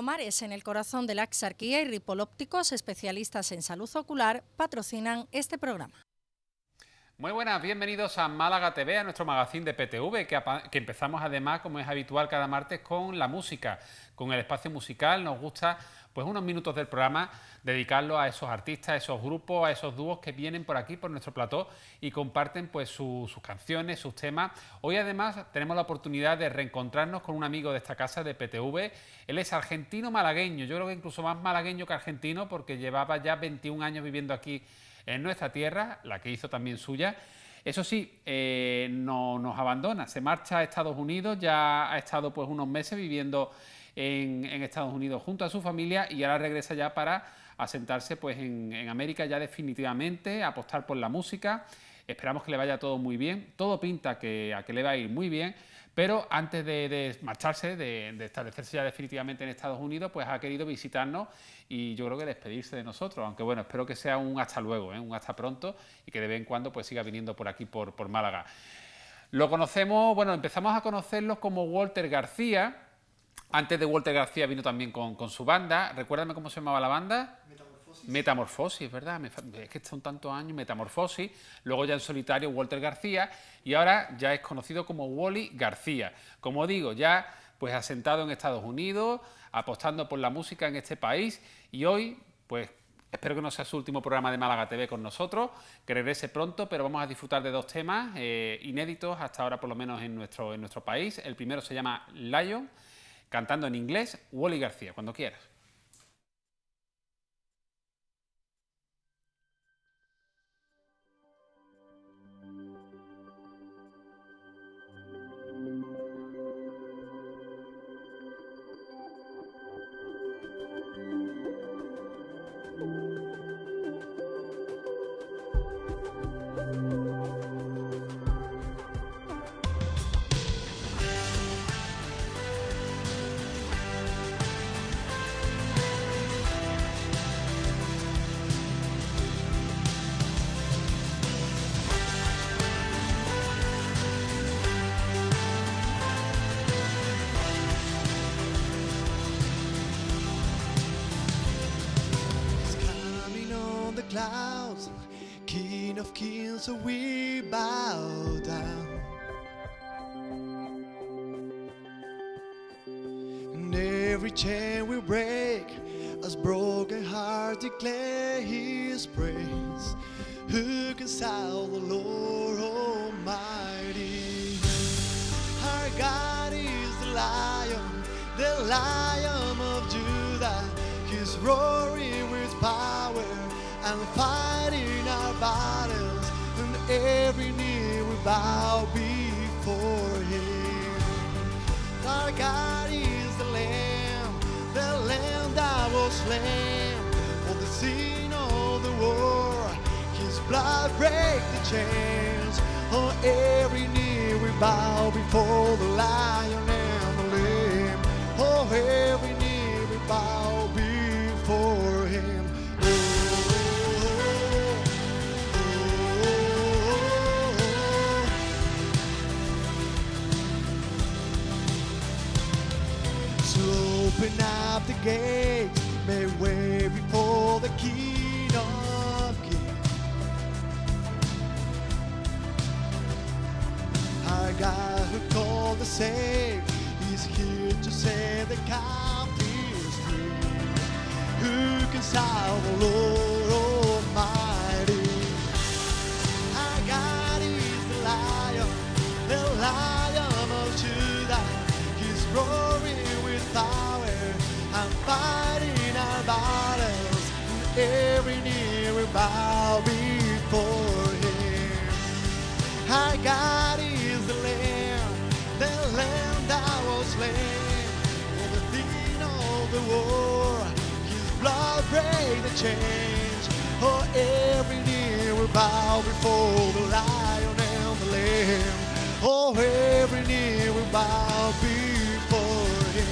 Comares, en el corazón de la Axarquía, y Ripoll Ópticos, especialistas en salud ocular, patrocinan este programa. Muy buenas, bienvenidos a Málaga TV, a nuestro magazín de PTV, que empezamos además, como es habitual cada martes, con la música, con el espacio musical. Nos gusta pues unos minutos del programa dedicarlo a esos artistas, a esos grupos, a esos dúos que vienen por aquí, por nuestro plató, y comparten pues sus canciones, sus temas. Hoy además tenemos la oportunidad de reencontrarnos con un amigo de esta casa de PTV. Él es argentino-malagueño, yo creo que incluso más malagueño que argentino, porque llevaba ya 21 años viviendo aquí en nuestra tierra, la que hizo también suya. Eso sí, no nos abandona, se marcha a Estados Unidos, ya ha estado pues unos meses viviendo en Estados Unidos junto a su familia, y ahora regresa ya para asentarse pues en América ya definitivamente, apostar por la música. Esperamos que le vaya todo muy bien, todo pinta a que le va a ir muy bien, pero antes de marcharse, de establecerse ya definitivamente en Estados Unidos, pues ha querido visitarnos y yo creo que despedirse de nosotros, aunque bueno, espero que sea un hasta luego, un hasta pronto, y que de vez en cuando pues siga viniendo por aquí, por Málaga. Lo conocemos, bueno, empezamos a conocerlos como Walter García. Antes de Walter García vino también con su banda. Recuérdame cómo se llamaba la banda. Metamorfosis, ¿verdad? Es que son tantos años, Metamorfosis. Luego ya en solitario Walter García, y ahora ya es conocido como Wally García. Como digo, ya pues asentado en Estados Unidos, apostando por la música en este país, y hoy pues espero que no sea su último programa de Málaga TV con nosotros, que regrese pronto, pero vamos a disfrutar de dos temas inéditos hasta ahora, por lo menos en nuestro país. El primero se llama Lion, cantando en inglés, Wally García, cuando quieras. Clouds, King of Kings, so we bow down. And every chain we break, as broken hearts declare His praise. Who can stop the Lord Almighty? Our God is the Lion of Judah. He's roaring with power and fighting our battles, and every knee will bow before Him. Our God is the Lamb that was slain for the sin of the world. His blood break the chains. Oh, every knee will bow before the Lion and the Lamb. Oh, every knee will bow before Him. Open up the gates, make way before the King of Kings. Our God who called the saved is here to set the captives free. Who can stop the Lord Almighty? Our God is the Lion of Judah. He's roaring with power and fighting our battles, and every knee will bow before Him. Our God is the Lamb that was slain for the sin of the world. His blood break the chains. Oh, every knee will bow before the Lion and the Lamb. Oh, every knee will bow before Him.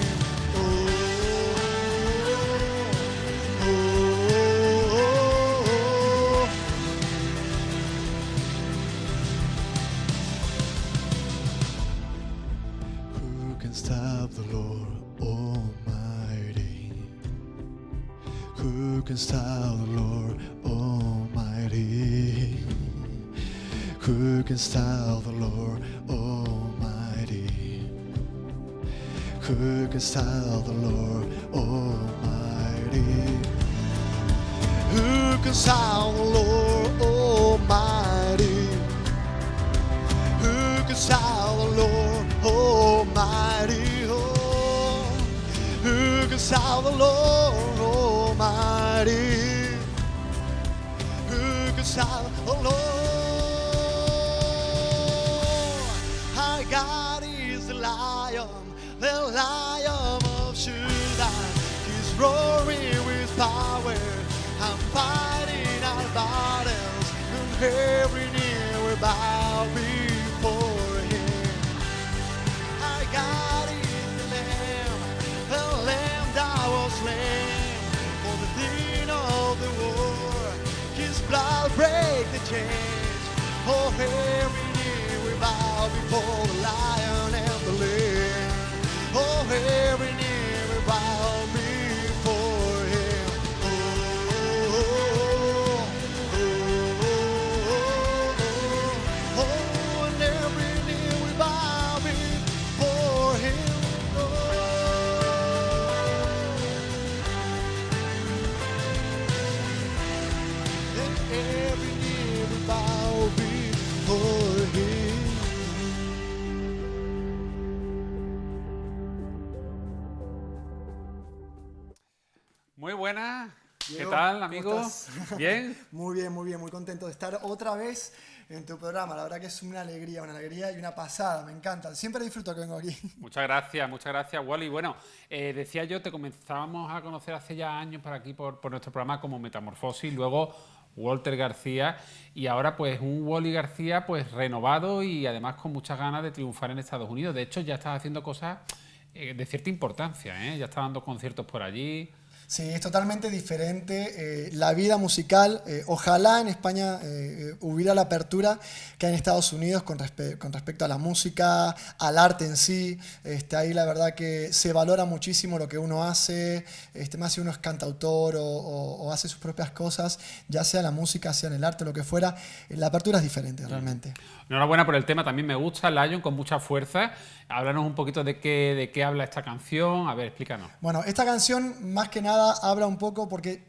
Who can stop the Lord Almighty? can style the Lord Almighty? Who can style the Lord Almighty? Who can style the Lord Almighty? Who can style the Lord Almighty? Who can style the Lord Almighty? Oh, who can style the Lord Almighty? Who can style the Lord? Our God is the Lion of Judah. He's roaring with power and fighting our battles, and every knee will bow before Him. Our God is the Lamb that was slain for the sin of the world. His blood break the chains. Oh, every knee will bow before the Lion and the Lamb. Oh, every knee will bow before Him. Oh, oh, oh, oh, oh, and every knee will bow before Him. Oh, and every knee will bow before Him. Muy buenas. ¿Qué Diego, tal, ¿cómo amigo? estás? ¿Bien? Muy bien, muy contento de estar otra vez en tu programa. La verdad que es una alegría y una pasada, me encanta. Siempre disfruto que vengo aquí. Muchas gracias, Wally. Bueno, decía yo, te comenzábamos a conocer hace ya años por aquí, por nuestro programa como Metamorfosis, luego Walter García, y ahora pues un Wally García pues renovado y además con muchas ganas de triunfar en Estados Unidos. De hecho, ya estás haciendo cosas de cierta importancia, ¿eh? Ya estás dando conciertos por allí. Sí, es totalmente diferente la vida musical. Ojalá en España hubiera la apertura que hay en Estados Unidos con respecto a la música, al arte en sí. Ahí la verdad que se valora muchísimo lo que uno hace, más si uno es cantautor o hace sus propias cosas, ya sea la música, sea en el arte, lo que fuera. La apertura es diferente realmente. Enhorabuena por el tema, también me gusta, Lion, con mucha fuerza. Háblanos un poquito de qué habla esta canción. A ver, explícanos. Bueno, esta canción más que nada habla un poco porque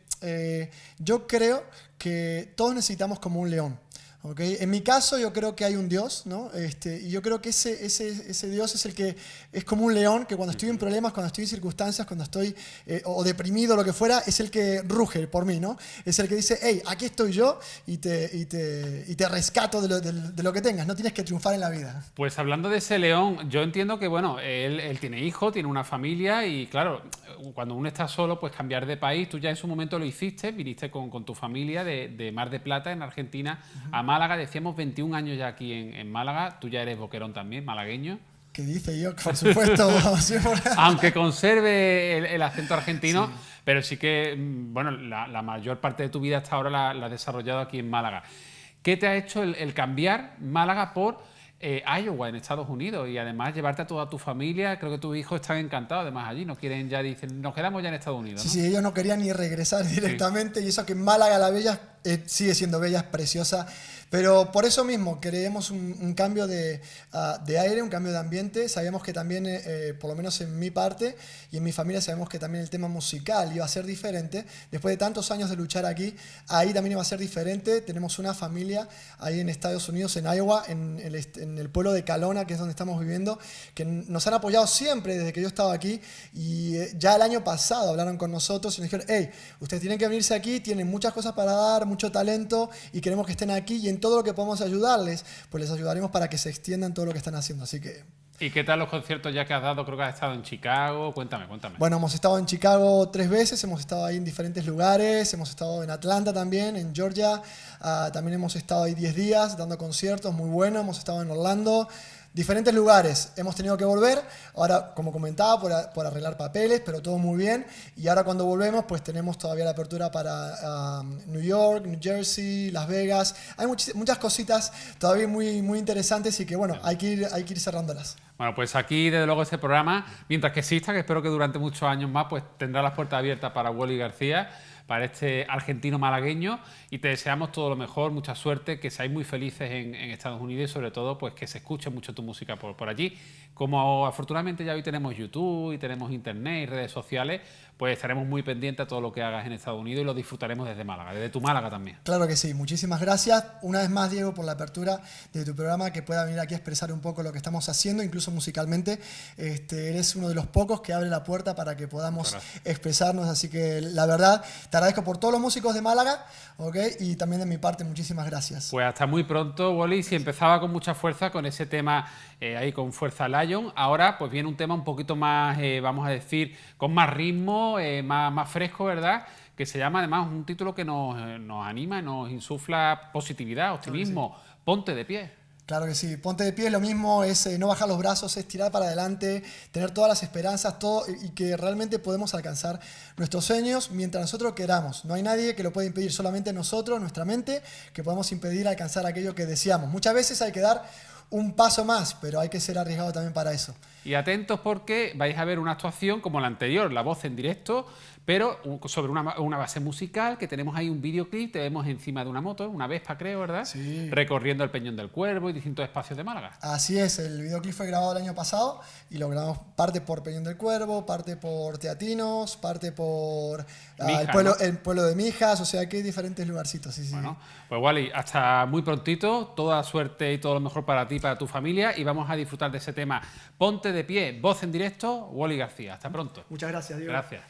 yo creo que todos necesitamos como un león. ¿Okay? En mi caso yo creo que hay un Dios, ¿no? Y yo creo que ese Dios es el que es como un león que cuando estoy en problemas, cuando estoy en circunstancias, cuando estoy o deprimido o lo que fuera, es el que ruge por mí, ¿no? Es el que dice, hey, aquí estoy yo y te rescato de lo que tengas, no tienes que triunfar en la vida. Pues hablando de ese león, yo entiendo que, bueno, él tiene hijos, tiene una familia y, claro, cuando uno está solo, pues cambiar de país, tú ya en su momento lo hiciste, viniste con tu familia de Mar de Plata, en Argentina, a Málaga, decíamos 21 años ya aquí en Málaga, tú ya eres boquerón también, malagueño. ¿Qué dice yo? Por supuesto. Aunque conserve el acento argentino, sí. Pero sí que, bueno, la mayor parte de tu vida hasta ahora la has desarrollado aquí en Málaga. ¿Qué te ha hecho el cambiar Málaga por Iowa, en Estados Unidos, y además llevarte a toda tu familia? Creo que tus hijos están encantados además allí, no quieren ya, dicen, nos quedamos ya en Estados Unidos, ¿no? Sí, ellos no querían ni regresar directamente, sí. Y eso que Málaga la Bella sigue siendo bella, es preciosa, pero por eso mismo queremos un cambio de aire, un cambio de ambiente. Sabemos que también, por lo menos en mi parte y en mi familia, sabemos que también el tema musical iba a ser diferente. Después de tantos años de luchar aquí, ahí también iba a ser diferente. Tenemos una familia ahí en Estados Unidos, en Iowa, en el pueblo de Kalona, que es donde estamos viviendo, que nos han apoyado siempre desde que yo estaba aquí, y ya el año pasado hablaron con nosotros y nos dijeron, hey, ustedes tienen que venirse aquí, tienen muchas cosas para dar, mucho talento, y queremos que estén aquí, y en todo lo que podamos ayudarles, pues les ayudaremos para que se extiendan todo lo que están haciendo. Así que... ¿Y qué tal los conciertos ya que has dado? Creo que has estado en Chicago. Cuéntame. Bueno, hemos estado en Chicago 3 veces, hemos estado ahí en diferentes lugares, hemos estado en Atlanta también, en Georgia, también hemos estado ahí 10 días dando conciertos muy buenos, hemos estado en Orlando, diferentes lugares. Hemos tenido que volver, ahora, como comentaba, por arreglar papeles, pero todo muy bien. Y ahora cuando volvemos, pues tenemos todavía la apertura para New York, New Jersey, Las Vegas. Hay muchas cositas todavía muy interesantes y que, bueno, hay que ir cerrándolas. Bueno, pues aquí, desde luego, este programa, mientras que exista, que espero que durante muchos años más, pues tendrá las puertas abiertas para Wally García. para este argentino malagueño y te deseamos todo lo mejor, mucha suerte, que seáis muy felices en Estados Unidos y sobre todo pues que se escuche mucho tu música por allí. Como afortunadamente ya hoy tenemos YouTube y tenemos internet y redes sociales, pues estaremos muy pendientes a todo lo que hagas en Estados Unidos y lo disfrutaremos desde Málaga, desde tu Málaga también. Claro que sí, muchísimas gracias una vez más, Diego, por la apertura de tu programa, que pueda venir aquí a expresar un poco lo que estamos haciendo, incluso musicalmente. Eres uno de los pocos que abre la puerta para que podamos expresarnos, así que la verdad te agradezco por todos los músicos de Málaga, ¿okay? Y también de mi parte, muchísimas gracias. Pues hasta muy pronto, Wally. Si empezaba con mucha fuerza con ese tema ahí con Fuerza Lion, ahora pues viene un tema un poquito más, vamos a decir, con más ritmo, más fresco, ¿verdad? Que se llama además un título que nos anima, nos insufla positividad, optimismo. Claro que sí. Ponte de pie. Claro que sí, ponte de pie, es lo mismo, es no bajar los brazos, es tirar para adelante, tener todas las esperanzas, todo, y que realmente podemos alcanzar nuestros sueños mientras nosotros queramos. No hay nadie que lo pueda impedir, solamente nosotros, nuestra mente, que podemos impedir alcanzar aquello que deseamos. Muchas veces hay que dar un paso más, pero hay que ser arriesgado también para eso. Y atentos porque vais a ver una actuación como la anterior, la voz en directo, pero sobre una base musical, que tenemos ahí un videoclip, te vemos encima de una moto, una Vespa creo, ¿verdad? Sí. Recorriendo el Peñón del Cuervo y distintos espacios de Málaga. Así es, el videoclip fue grabado el año pasado y lo grabamos parte por Peñón del Cuervo, parte por Teatinos, parte por Mijas, el pueblo de Mijas, o sea que hay diferentes lugarcitos. Sí, bueno, pues Wally, hasta muy prontito, toda suerte y todo lo mejor para ti y para tu familia y vamos a disfrutar de ese tema. Ponte de pie, voz en directo, Wally García. Hasta pronto. Muchas gracias, Diego. Gracias.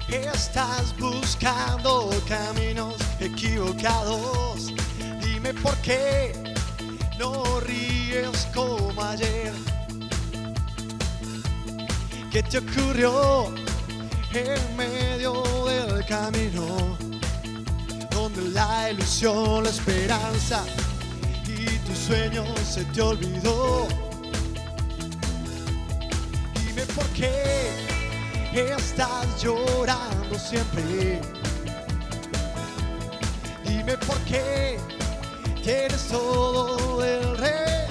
Estás buscando caminos equivocados. Dime por qué no ríes como ayer. ¿Qué te ocurrió en medio del camino? Donde la ilusión, la esperanza y tu sueño se te olvidó. Dime por qué estás llorando siempre. Dime por qué quieres todo del revés.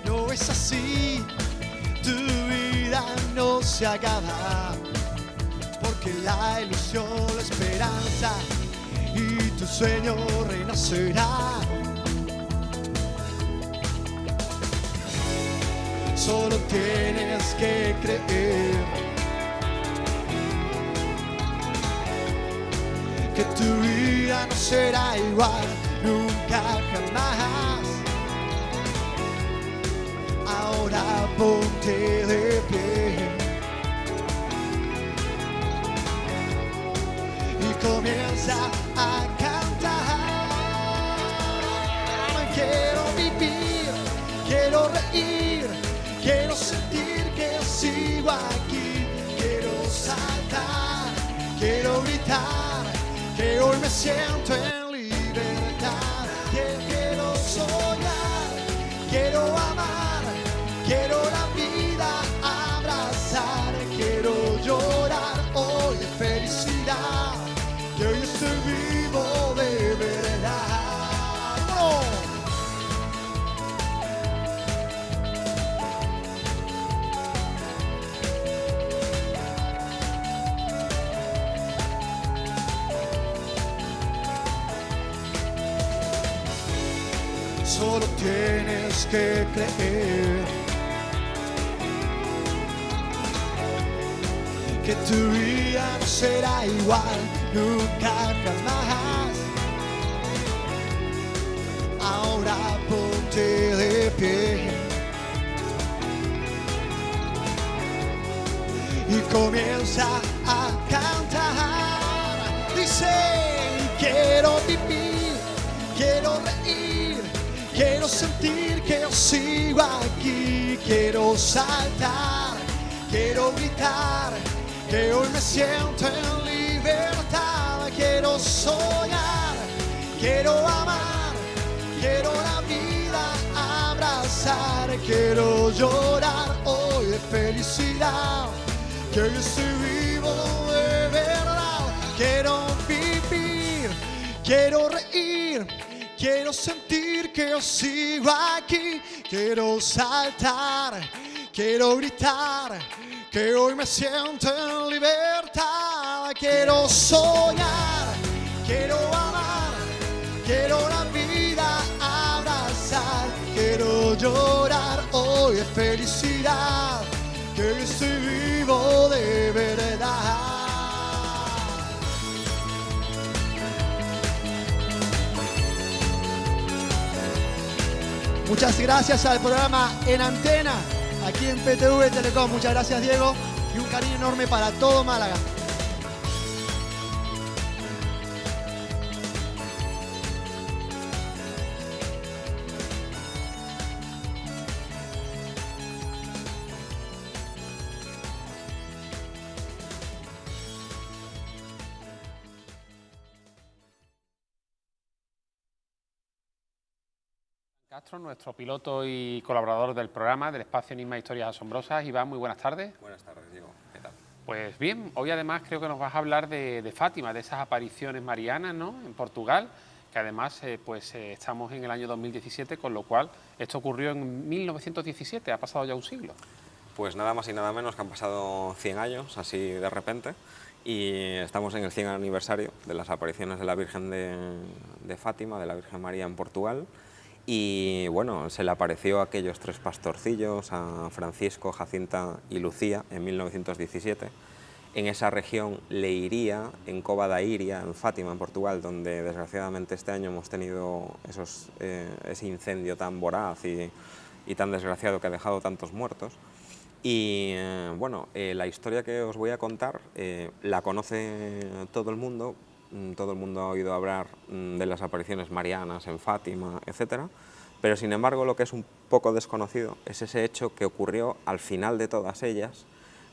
No es así, tu vida no se acaba, porque la ilusión, la esperanza y tu sueño renacerá. Solo tienes que creer que tu vida no será igual, nunca jamás. Ahora ponte de pie y comienza a cantar. Quiero vivir, quiero reír, quiero sentir que sigo aquí, quiero saltar, quiero gritar, que hoy me siento en libertad. Quiero soñar, quiero amar, quiero la vida abrazar, quiero llorar hoy de felicidad, que hoy estoy vivo de verdad. ¡Oh! Solo tienes que creer que tu vida no será igual, nunca jamás. Ahora ponte de pie y comienza a cantar. Dice, quiero vivir, quiero reír, quiero sentir que yo sigo aquí, quiero saltar, quiero gritar, que hoy me siento en libertad. Quiero soñar, quiero amar, quiero la vida abrazar, quiero llorar hoy felicidad, que yo estoy vivo de verdad. Quiero vivir, quiero reír, quiero sentir que yo sigo aquí. Quiero saltar, quiero gritar, que hoy me siento en libertad. Quiero soñar, quiero amar, quiero la vida abrazar. Quiero llorar hoy de felicidad, que yo estoy vivo de verdad. Muchas gracias al programa En Antena, aquí en PTV Telecom. Muchas gracias, Diego, y un cariño enorme para todo Málaga. Castro, nuestro piloto y colaborador del programa del espacio Enigma Historias Asombrosas. Iván, muy buenas tardes. Buenas tardes, Diego. ¿Qué tal? Pues bien, hoy además creo que nos vas a hablar de Fátima, de esas apariciones marianas, ¿no?, en Portugal, que además estamos en el año 2017, con lo cual esto ocurrió en 1917, ha pasado ya un siglo. Pues nada más y nada menos que han pasado 100 años, así de repente, y estamos en el 100 aniversario de las apariciones de la Virgen de Fátima, de la Virgen María en Portugal. Y bueno, se le apareció a aquellos tres pastorcillos, a Francisco, Jacinta y Lucía, en 1917. En esa región Leiria, en Cova da Iria, en Fátima, en Portugal, donde desgraciadamente este año hemos tenido ese incendio tan voraz y tan desgraciado que ha dejado tantos muertos. Y bueno, la historia que os voy a contar la conoce todo el mundo ha oído hablar de las apariciones marianas en Fátima, etc. Pero sin embargo lo que es un poco desconocido es ese hecho que ocurrió al final de todas ellas,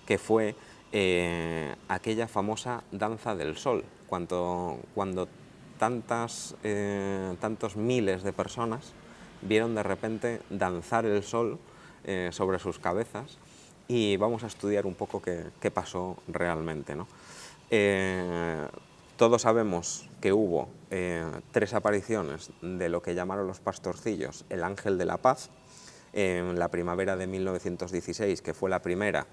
que fue aquella famosa danza del sol, cuando tantos miles de personas vieron de repente danzar el sol sobre sus cabezas, y vamos a estudiar un poco qué pasó realmente, ¿no? Todos sabemos que hubo tres apariciones de lo que llamaron los pastorcillos el Ángel de la Paz, en la primavera de 1916, que fue la primera,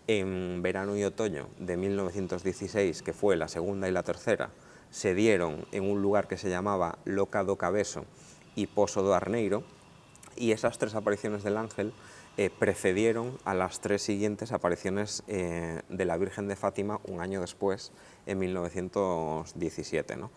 en verano y otoño de 1916, que fue la segunda y la tercera, se dieron en un lugar que se llamaba Loca do Cabeso y Pozo do Arneiro, y esas tres apariciones del ángel precedieron a las tres siguientes apariciones de la Virgen de Fátima un año después, en 1917, ¿no?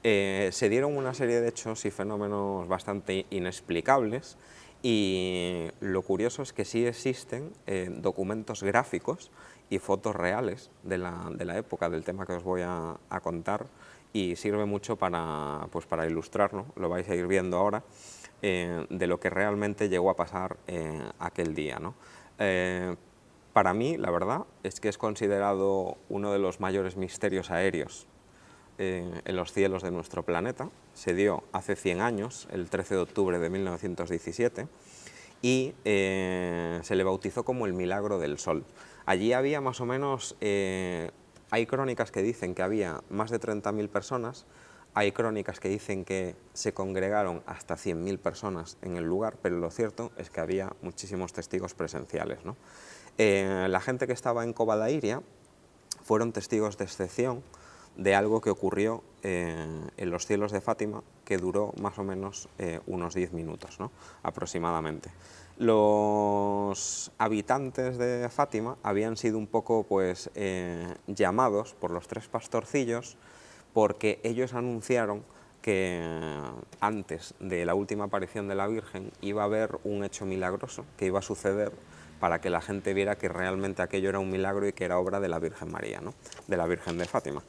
Se dieron una serie de hechos y fenómenos bastante inexplicables, y lo curioso es que sí existen documentos gráficos y fotos reales de la época del tema que os voy a contar, y sirve mucho para ilustrarlo, lo vais a ir viendo ahora, de lo que realmente llegó a pasar aquel día, ¿no? Para mí, la verdad, es que es considerado uno de los mayores misterios aéreos en los cielos de nuestro planeta. Se dio hace 100 años, el 13 de octubre de 1917, y se le bautizó como el Milagro del Sol. Allí había más o menos, hay crónicas que dicen que había más de 30.000 personas, hay crónicas que dicen que se congregaron hasta 100.000 personas en el lugar, pero lo cierto es que había muchísimos testigos presenciales, ¿no? La gente que estaba en Cova da Iria fueron testigos de excepción de algo que ocurrió en los cielos de Fátima, que duró más o menos unos 10 minutos, ¿no?, aproximadamente. Los habitantes de Fátima habían sido un poco llamados por los tres pastorcillos, porque ellos anunciaron que antes de la última aparición de la Virgen iba a haber un hecho milagroso que iba a suceder, para que la gente viera que realmente aquello era un milagro y que era obra de la Virgen María, ¿no?, de la Virgen de Fátima.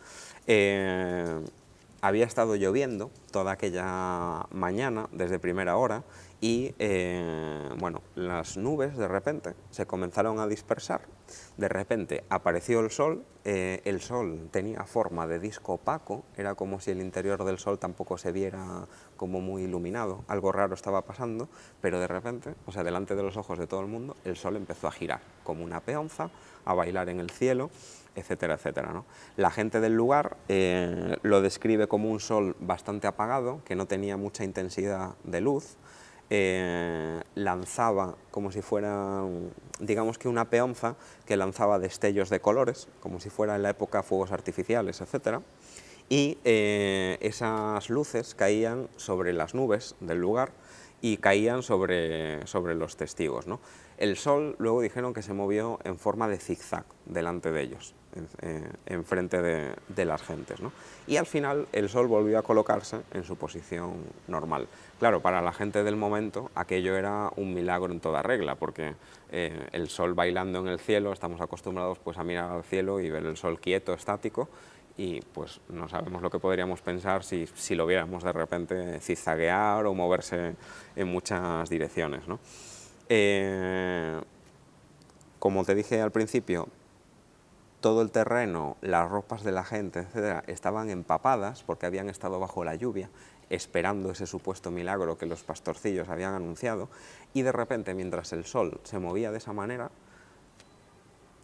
Había estado lloviendo toda aquella mañana, desde primera hora, y bueno, las nubes de repente se comenzaron a dispersar De repente apareció el Sol tenía forma de disco opaco, era como si el interior del Sol tampoco se viera como muy iluminado, algo raro estaba pasando, pero de repente, o sea, delante de los ojos de todo el mundo, el Sol empezó a girar como una peonza, a bailar en el cielo, etcétera, etcétera, ¿no? La gente del lugar lo describe como un Sol bastante apagado, que no tenía mucha intensidad de luz, lanzaba como si fuera, digamos que una peonza que lanzaba destellos de colores, como si fuera en la época fuegos artificiales, etcétera, y esas luces caían sobre las nubes del lugar y caían sobre los testigos, ¿no? El Sol luego dijeron que se movió en forma de zigzag delante de ellos, enfrente de las gentes, ¿no? Y al final el Sol volvió a colocarse en su posición normal. Claro, para la gente del momento aquello era un milagro en toda regla, porque el Sol bailando en el cielo, estamos acostumbrados pues a mirar al cielo y ver el Sol quieto, estático, y pues no sabemos lo que podríamos pensar si lo viéramos de repente zigzaguear o moverse en muchas direcciones, ¿no? Como te dije al principio, todo el terreno, las ropas de la gente, etcétera, estaban empapadas porque habían estado bajo la lluvia, esperando ese supuesto milagro que los pastorcillos habían anunciado, y de repente, mientras el Sol se movía de esa manera,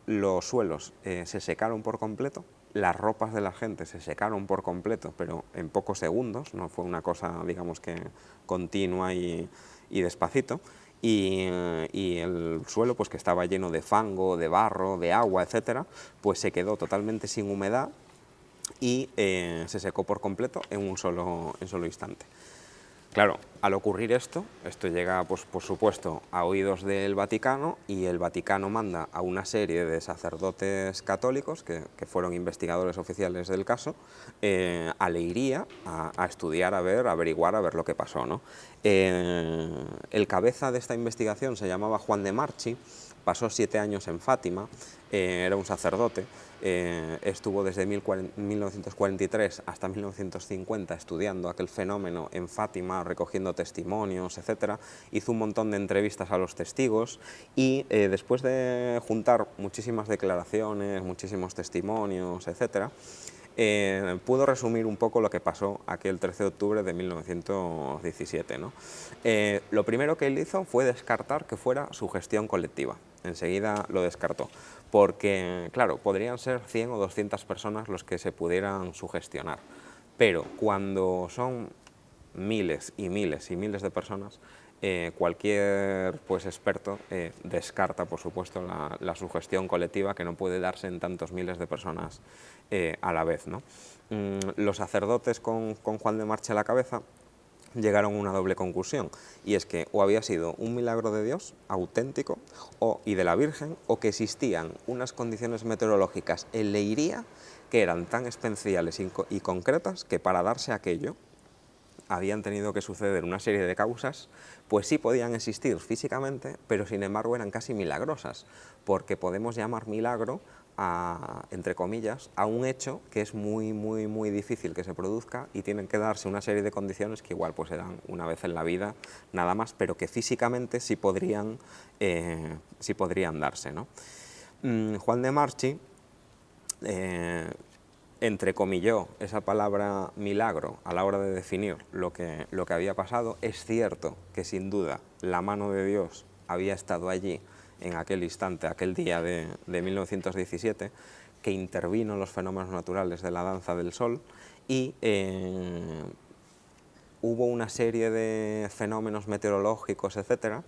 los suelos se secaron por completo, las ropas de la gente se secaron por completo, pero en pocos segundos, no fue una cosa, digamos que continua y despacito, y el suelo, pues que estaba lleno de fango, de barro, de agua, etcétera, pues se quedó totalmente sin humedad y se secó por completo en un solo instante. Claro, al ocurrir esto llega, pues, por supuesto, a oídos del Vaticano, y el Vaticano manda a una serie de sacerdotes católicos, que fueron investigadores oficiales del caso, a Leiria a estudiar, averiguar, a ver lo que pasó, ¿no? El cabeza de esta investigación se llamaba Juan de Marchi, pasó 7 años en Fátima, era un sacerdote, estuvo desde 1943 hasta 1950 estudiando aquel fenómeno en Fátima, recogiendo testimonios, etcétera. Hizo un montón de entrevistas a los testigos y después de juntar muchísimas declaraciones, muchísimos testimonios, etcétera, pudo resumir un poco lo que pasó aquel 13 de octubre de 1917, ¿no? Lo primero que él hizo fue descartar que fuera sugestión colectiva. Enseguida lo descartó, porque, claro, podrían ser 100 o 200 personas los que se pudieran sugestionar, pero cuando son miles y miles y miles de personas, cualquier pues, experto descarta, por supuesto, la sugestión colectiva, que no puede darse en tantos miles de personas a la vez, ¿no? Los sacerdotes con Juan de Marchi a la cabeza llegaron a una doble conclusión, y es que o había sido un milagro de Dios auténtico y de la Virgen, o que existían unas condiciones meteorológicas en Leiria que eran tan especiales y concretas que para darse aquello habían tenido que suceder una serie de causas, pues sí podían existir físicamente, pero sin embargo eran casi milagrosas, porque podemos llamar milagro entre comillas, a un hecho que es muy, muy, muy difícil que se produzca, y tienen que darse una serie de condiciones que igual pues se dan una vez en la vida, nada más, pero que físicamente sí podrían darse, ¿no? Juan de Marchi entrecomilló esa palabra milagro a la hora de definir lo que había pasado. Es cierto que sin duda la mano de Dios había estado allí en aquel instante, aquel día de 1917, que intervino en los fenómenos naturales de la danza del Sol, y hubo una serie de fenómenos meteorológicos, etcétera,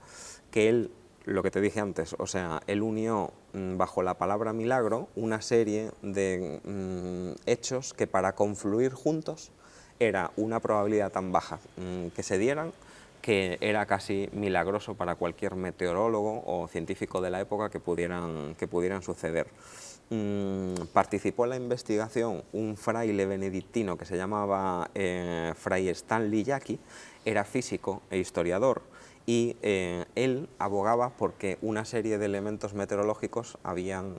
que él, lo que te dije antes, o sea, él unió bajo la palabra milagro una serie de hechos que para confluir juntos era una probabilidad tan baja que se dieran, que era casi milagroso para cualquier meteorólogo o científico de la época que pudieran suceder. Participó en la investigación un fraile benedictino que se llamaba Fray Stanley Jaki, era físico e historiador, y él abogaba porque una serie de elementos meteorológicos habían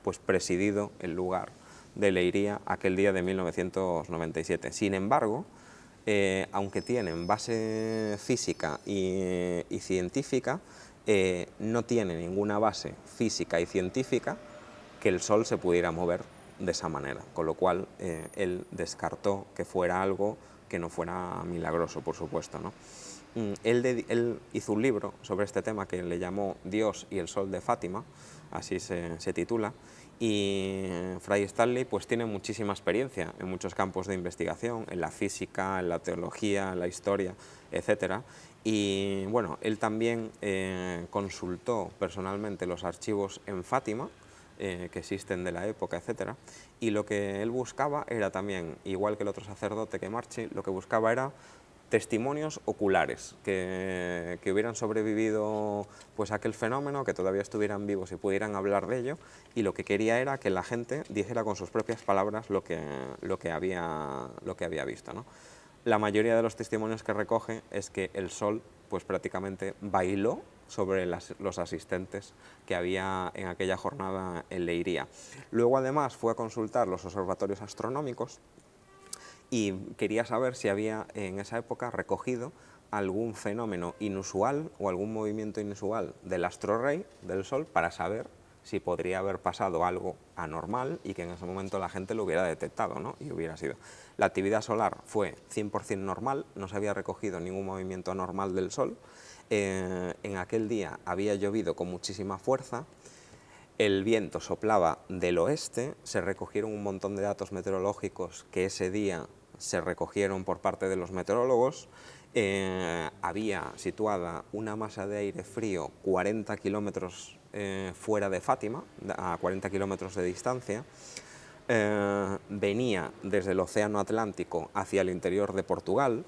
pues presidido el lugar de Leiria aquel día de 1997. Sin embargo, aunque tienen base física y científica, no tiene ninguna base física y científica que el Sol se pudiera mover de esa manera, con lo cual él descartó que fuera algo que no fuera milagroso, por supuesto, ¿no? Él hizo un libro sobre este tema que le llamó Dios y el Sol de Fátima, así se titula, y Fray Stanley pues tiene muchísima experiencia en muchos campos de investigación, en la física, en la teología, en la historia, etcétera. Y bueno, él también consultó personalmente los archivos en Fátima, que existen de la época, etcétera, y lo que él buscaba era también, igual que el otro sacerdote que Marchi, lo que buscaba era testimonios oculares que hubieran sobrevivido pues a aquel fenómeno, que todavía estuvieran vivos y pudieran hablar de ello, y lo que quería era que la gente dijera con sus propias palabras lo que había visto, ¿no? La mayoría de los testimonios que recoge es que el Sol pues prácticamente bailó sobre los asistentes que había en aquella jornada en Leiría. Luego además fue a consultar los observatorios astronómicos y quería saber si había en esa época recogido algún fenómeno inusual o algún movimiento inusual del astro rey, del Sol, para saber si podría haber pasado algo anormal y que en ese momento la gente lo hubiera detectado, ¿no? Y hubiera sido. La actividad solar fue 100% normal, no se había recogido ningún movimiento anormal del Sol. En aquel día había llovido con muchísima fuerza, el viento soplaba del oeste, se recogieron un montón de datos meteorológicos que ese día se recogieron por parte de los meteorólogos. Había situada una masa de aire frío 40 kilómetros fuera de Fátima, a 40 kilómetros de distancia. Venía desde el Océano Atlántico hacia el interior de Portugal.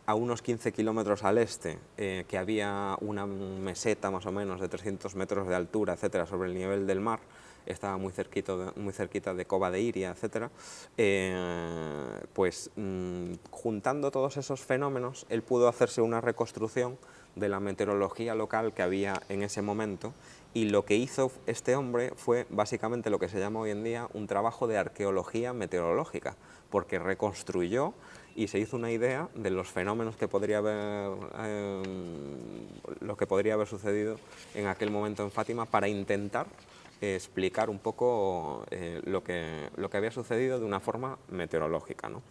A unos 15 kilómetros al este, que había una meseta más o menos de 300 metros de altura, etcétera, sobre el nivel del mar, estaba muy cerquita de Cova de Iria, etcétera. Juntando todos esos fenómenos, él pudo hacerse una reconstrucción de la meteorología local que había en ese momento, y lo que hizo este hombre fue básicamente lo que se llama hoy en día un trabajo de arqueología meteorológica, porque reconstruyó y se hizo una idea de los fenómenos que podría haber sucedido en aquel momento en Fátima, para intentar explicar un poco lo que había sucedido de una forma meteorológica, ¿no?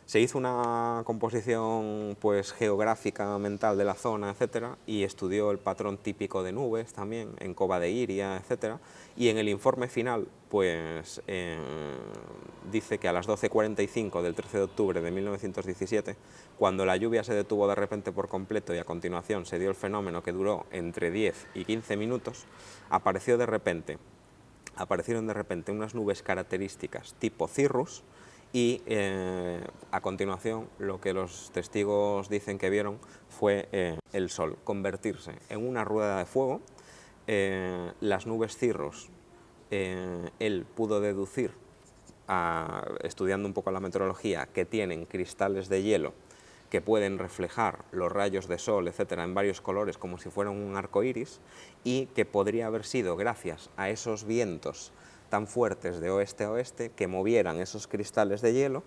Se hizo una composición pues geográfica mental de la zona, etcétera, y estudió el patrón típico de nubes también en Cova de Iria, etcétera, y en el informe final pues dice que a las 12:45 del 13 de octubre de 1917, cuando la lluvia se detuvo de repente por completo y a continuación se dio el fenómeno que duró entre 10 y 15 minutos, aparecieron de repente unas nubes características tipo cirrus, y a continuación lo que los testigos dicen que vieron fue el Sol convertirse en una rueda de fuego. Las nubes cirrus, él pudo deducir, estudiando un poco la meteorología, que tienen cristales de hielo que pueden reflejar los rayos de sol, etcétera, en varios colores como si fueran un arco iris, y que podría haber sido gracias a esos vientos tan fuertes de oeste a oeste que movieran esos cristales de hielo,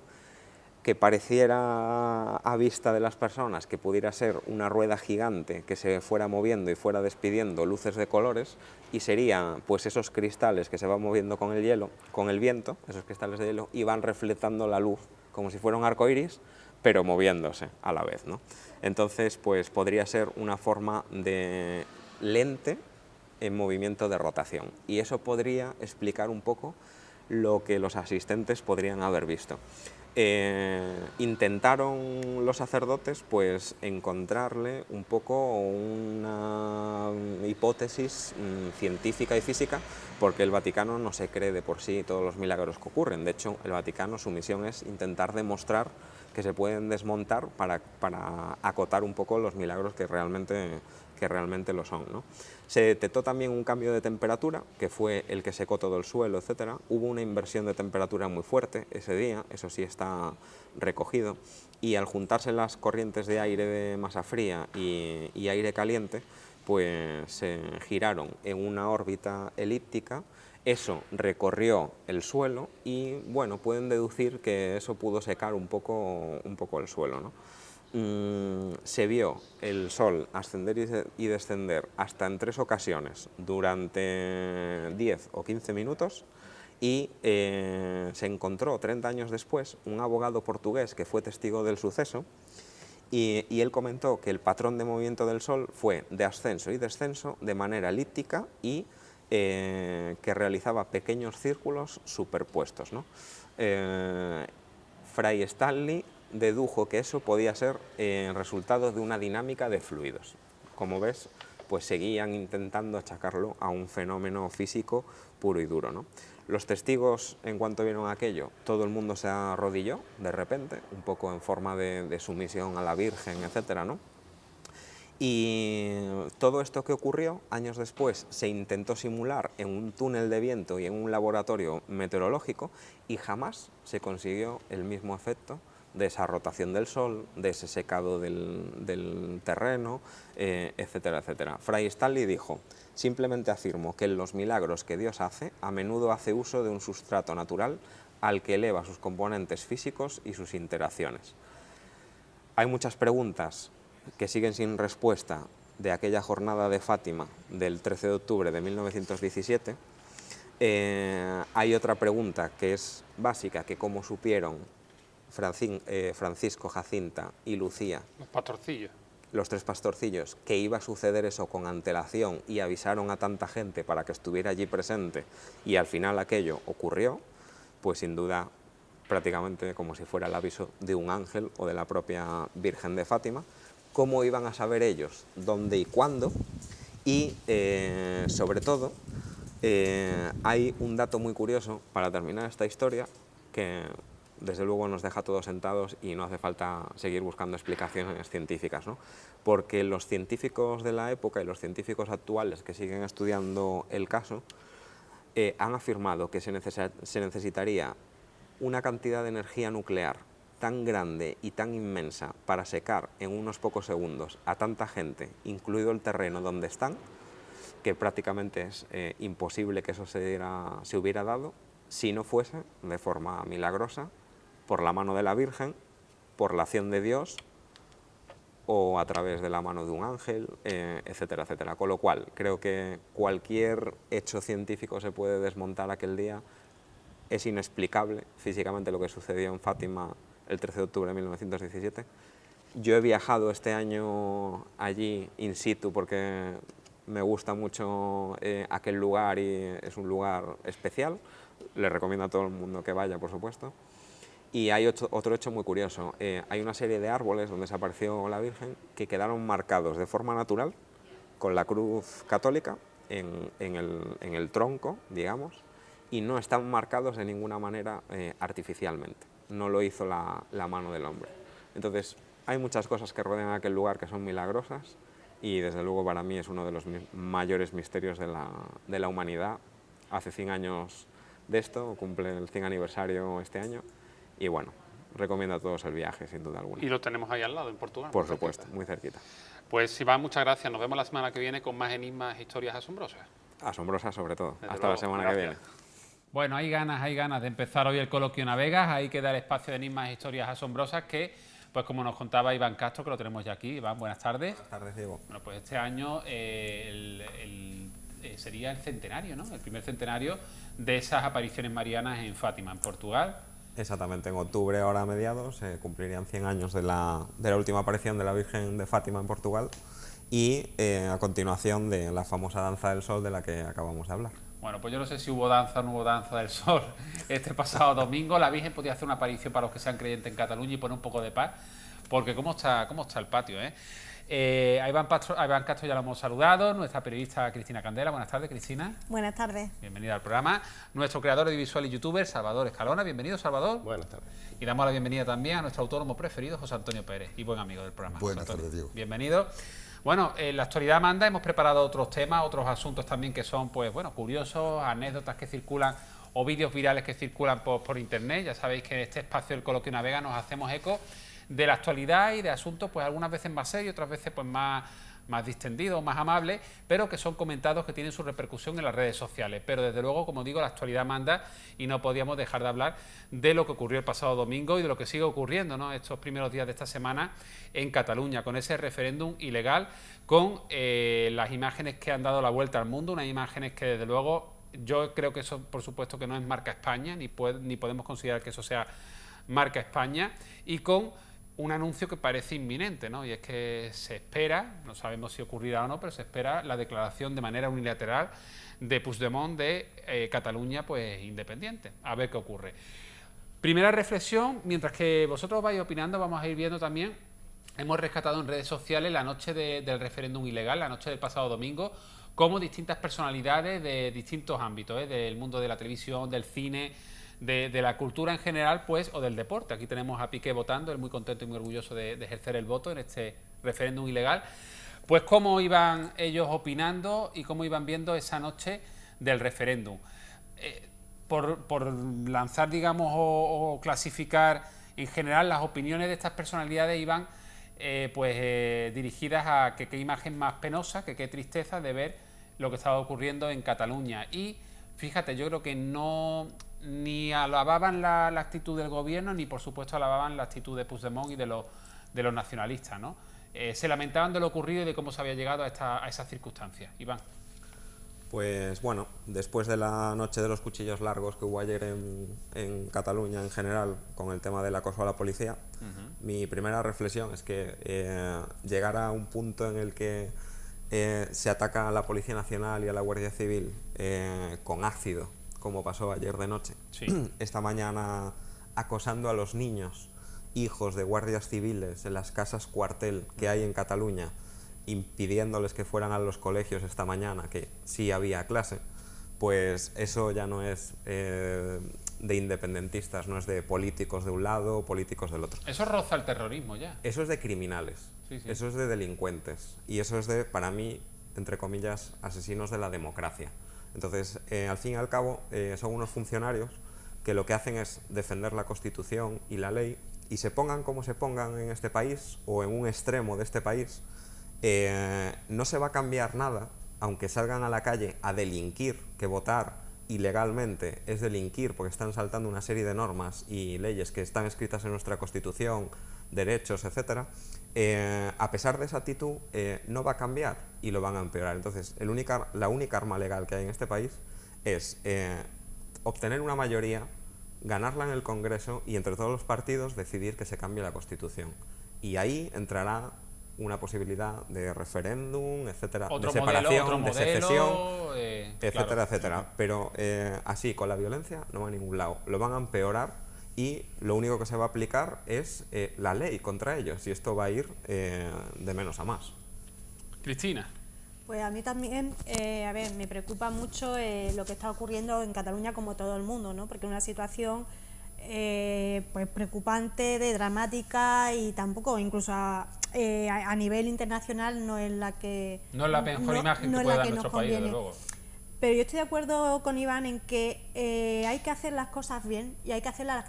que pareciera a vista de las personas que pudiera ser una rueda gigante que se fuera moviendo y fuera despidiendo luces de colores, y serían pues esos cristales que se van moviendo con el hielo, con el viento, esos cristales de hielo, y van reflectando la luz como si fuera un arco iris, pero moviéndose a la vez, ¿no? Entonces pues podría ser una forma de lente en movimiento de rotación, y eso podría explicar un poco lo que los asistentes podrían haber visto. Intentaron los sacerdotes pues encontrarle un poco una hipótesis científica y física, porque el Vaticano no se cree de por sí todos los milagros que ocurren. De hecho, el Vaticano, su misión es intentar demostrar que se pueden desmontar para acotar un poco los milagros que realmente lo son, ¿no? Se detectó también un cambio de temperatura, que fue el que secó todo el suelo, etcétera. Hubo una inversión de temperatura muy fuerte ese día, eso sí está recogido, y al juntarse las corrientes de aire de masa fría y aire caliente, pues se giraron en una órbita elíptica. Eso recorrió el suelo y, bueno, pueden deducir que eso pudo secar un poco el suelo, ¿no? se vio el Sol ascender y descender hasta en 3 ocasiones durante 10 o 15 minutos y se encontró 30 años después un abogado portugués que fue testigo del suceso y él comentó que el patrón de movimiento del Sol fue de ascenso y descenso de manera elíptica y que realizaba pequeños círculos superpuestos, ¿no? Fray Stanley dedujo que eso podía ser resultado de una dinámica de fluidos. Como ves, pues seguían intentando achacarlo a un fenómeno físico puro y duro, ¿no? Los testigos, en cuanto vieron aquello, todo el mundo se arrodilló de repente, un poco en forma de sumisión a la Virgen, etcétera, ¿no? Y todo esto que ocurrió, años después, se intentó simular en un túnel de viento y en un laboratorio meteorológico y jamás se consiguió el mismo efecto de esa rotación del Sol, de ese secado del terreno, etcétera, etcétera. Fray Stanley dijo: simplemente afirmo que en los milagros que Dios hace, a menudo hace uso de un sustrato natural al que eleva sus componentes físicos y sus interacciones. Hay muchas preguntas que siguen sin respuesta de aquella jornada de Fátima del 13 de octubre de 1917. Hay otra pregunta que es básica, que cómo supieron Francisco, Jacinta y Lucía, Los pastorcillos. los 3 pastorcillos, que iba a suceder eso con antelación y avisaron a tanta gente para que estuviera allí presente y al final aquello ocurrió, pues sin duda prácticamente como si fuera el aviso de un ángel o de la propia Virgen de Fátima. ¿Cómo iban a saber ellos dónde y cuándo? Y sobre todo hay un dato muy curioso para terminar esta historia que desde luego nos deja todos sentados y no hace falta seguir buscando explicaciones científicas, ¿no? Porque los científicos de la época y los científicos actuales que siguen estudiando el caso han afirmado que se necesitaría una cantidad de energía nuclear tan grande y tan inmensa para secar en unos pocos segundos a tanta gente, incluido el terreno donde están, que prácticamente es imposible que eso se hubiera dado si no fuese de forma milagrosa, por la mano de la Virgen, por la acción de Dios o a través de la mano de un ángel, etcétera, etcétera. Con lo cual, creo que cualquier hecho científico se puede desmontar aquel día. Es inexplicable físicamente lo que sucedió en Fátima el 13 de octubre de 1917. Yo he viajado este año allí in situ porque me gusta mucho aquel lugar y es un lugar especial. Le recomiendo a todo el mundo que vaya, por supuesto. Y hay otro hecho muy curioso. Hay una serie de árboles donde se apareció la Virgen que quedaron marcados de forma natural con la cruz católica en el tronco, digamos, y no están marcados de ninguna manera artificialmente. No lo hizo la mano del hombre. Entonces, hay muchas cosas que rodean aquel lugar que son milagrosas y desde luego para mí es uno de los mayores misterios de la humanidad. Hace 100 años de esto, cumple el 100 aniversario este año y bueno, recomiendo a todos el viaje sin duda alguna. Y lo tenemos ahí al lado, en Portugal. Por supuesto, muy cerquita. Pues Iván, muchas gracias. Nos vemos la semana que viene con más enigmas e historias asombrosas. Asombrosas sobre todo. Desde Hasta luego, la semana gracias. que viene. Bueno, hay ganas de empezar hoy el coloquio Navegas. Ahí queda el espacio de enigmas e historias asombrosas que, pues como nos contaba Iván Castro, que lo tenemos ya aquí. Iván, buenas tardes. Buenas tardes, Diego. Bueno, pues este año sería el centenario, ¿no? El primer centenario de esas apariciones marianas en Fátima, en Portugal. Exactamente, en octubre, ahora a mediados, se cumplirían 100 años de la última aparición de la Virgen de Fátima en Portugal y a continuación de la famosa danza del sol de la que acabamos de hablar. Bueno, pues yo no sé si hubo danza o no hubo danza del sol este pasado domingo. La Virgen podía hacer una aparición para los que sean creyentes en Cataluña y poner un poco de paz, porque cómo está el patio, ¿eh? A Iván Castro ya lo hemos saludado, nuestra periodista Cristina Candela. Buenas tardes, Cristina. Buenas tardes. Bienvenida al programa. Nuestro creador audiovisual y youtuber, Salvador Escalona. Bienvenido, Salvador. Buenas tardes. Y damos la bienvenida también a nuestro autónomo preferido, José Antonio Pérez, y buen amigo del programa. Buenas tardes, Diego. Bienvenido. Bueno, en la actualidad manda, hemos preparado otros temas, otros asuntos también que son, pues bueno, curiosos, anécdotas que circulan o vídeos virales que circulan por internet. Ya sabéis que en este espacio del Coloquio Navega nos hacemos eco de la actualidad y de asuntos, pues algunas veces más serios, otras veces pues más más distendidos, más amables, pero que son comentados que tienen su repercusión en las redes sociales. Pero desde luego, como digo, la actualidad manda y no podíamos dejar de hablar de lo que ocurrió el pasado domingo y de lo que sigue ocurriendo, ¿no?, estos primeros días de esta semana en Cataluña, con ese referéndum ilegal, con las imágenes que han dado la vuelta al mundo, unas imágenes que desde luego yo creo que eso por supuesto que no es marca España, ni podemos considerar que eso sea marca España, y con un anuncio que parece inminente, ¿no? Y es que se espera, no sabemos si ocurrirá o no, pero se espera la declaración de manera unilateral de Puigdemont de Cataluña pues independiente. A ver qué ocurre. Primera reflexión, mientras que vosotros vais opinando, vamos a ir viendo también, hemos rescatado en redes sociales la noche del referéndum ilegal, la noche del pasado domingo, como distintas personalidades de distintos ámbitos, del mundo de la televisión, del cine, de la cultura en general, pues, o del deporte. Aquí tenemos a Piqué votando, él muy contento y muy orgulloso de ejercer el voto en este referéndum ilegal. Pues cómo iban ellos opinando y cómo iban viendo esa noche del referéndum. Por lanzar, digamos, o clasificar en general, las opiniones de estas personalidades iban dirigidas a que qué imagen más penosa, que qué tristeza de ver lo que estaba ocurriendo en Cataluña. Y fíjate, yo creo que no ni alababan la actitud del gobierno, ni por supuesto alababan la actitud de Puigdemont y de los nacionalistas, ¿no? Se lamentaban de lo ocurrido y de cómo se había llegado a esas circunstancias. Iván. Pues bueno, después de la noche de los cuchillos largos que hubo ayer en Cataluña en general con el tema del acoso a la policía, mi primera reflexión es que llegar a un punto en el que se ataca a la Policía Nacional y a la Guardia Civil con ácido, como pasó ayer de noche, sí, esta mañana acosando a los niños, hijos de guardias civiles en las casas cuartel que hay en Cataluña, impidiéndoles que fueran a los colegios esta mañana, que sí había clase, pues eso ya no es de independentistas, no es de políticos de un lado o políticos del otro. Eso roza el terrorismo ya. Eso es de criminales, sí, sí, eso es de delincuentes y eso es de, para mí, entre comillas, asesinos de la democracia. Entonces, al fin y al cabo, son unos funcionarios que lo que hacen es defender la Constitución y la ley, y se pongan como se pongan en este país o en un extremo de este país, no se va a cambiar nada, aunque salgan a la calle a delinquir, que votar ilegalmente es delinquir porque están saltando una serie de normas y leyes que están escritas en nuestra Constitución, derechos, etcétera. A pesar de esa actitud, no va a cambiar y lo van a empeorar. Entonces, la única arma legal que hay en este país es obtener una mayoría, ganarla en el Congreso y entre todos los partidos decidir que se cambie la Constitución. Y ahí entrará una posibilidad de referéndum, etcétera, de separación, de secesión, etcétera, claro, etcétera. Pero así, con la violencia, no va a ningún lado. Lo van a empeorar y lo único que se va a aplicar es la ley contra ellos, y esto va a ir de menos a más. Cristina. Pues a mí también, a ver, me preocupa mucho lo que está ocurriendo en Cataluña, como todo el mundo, ¿no? Porque es una situación pues preocupante, dramática, y tampoco, incluso a nivel internacional, no es la que... No es la mejor imagen que puede dar nuestro país, desde luego. Pero yo estoy de acuerdo con Iván en que hay que hacer las cosas bien y hay que hacerlas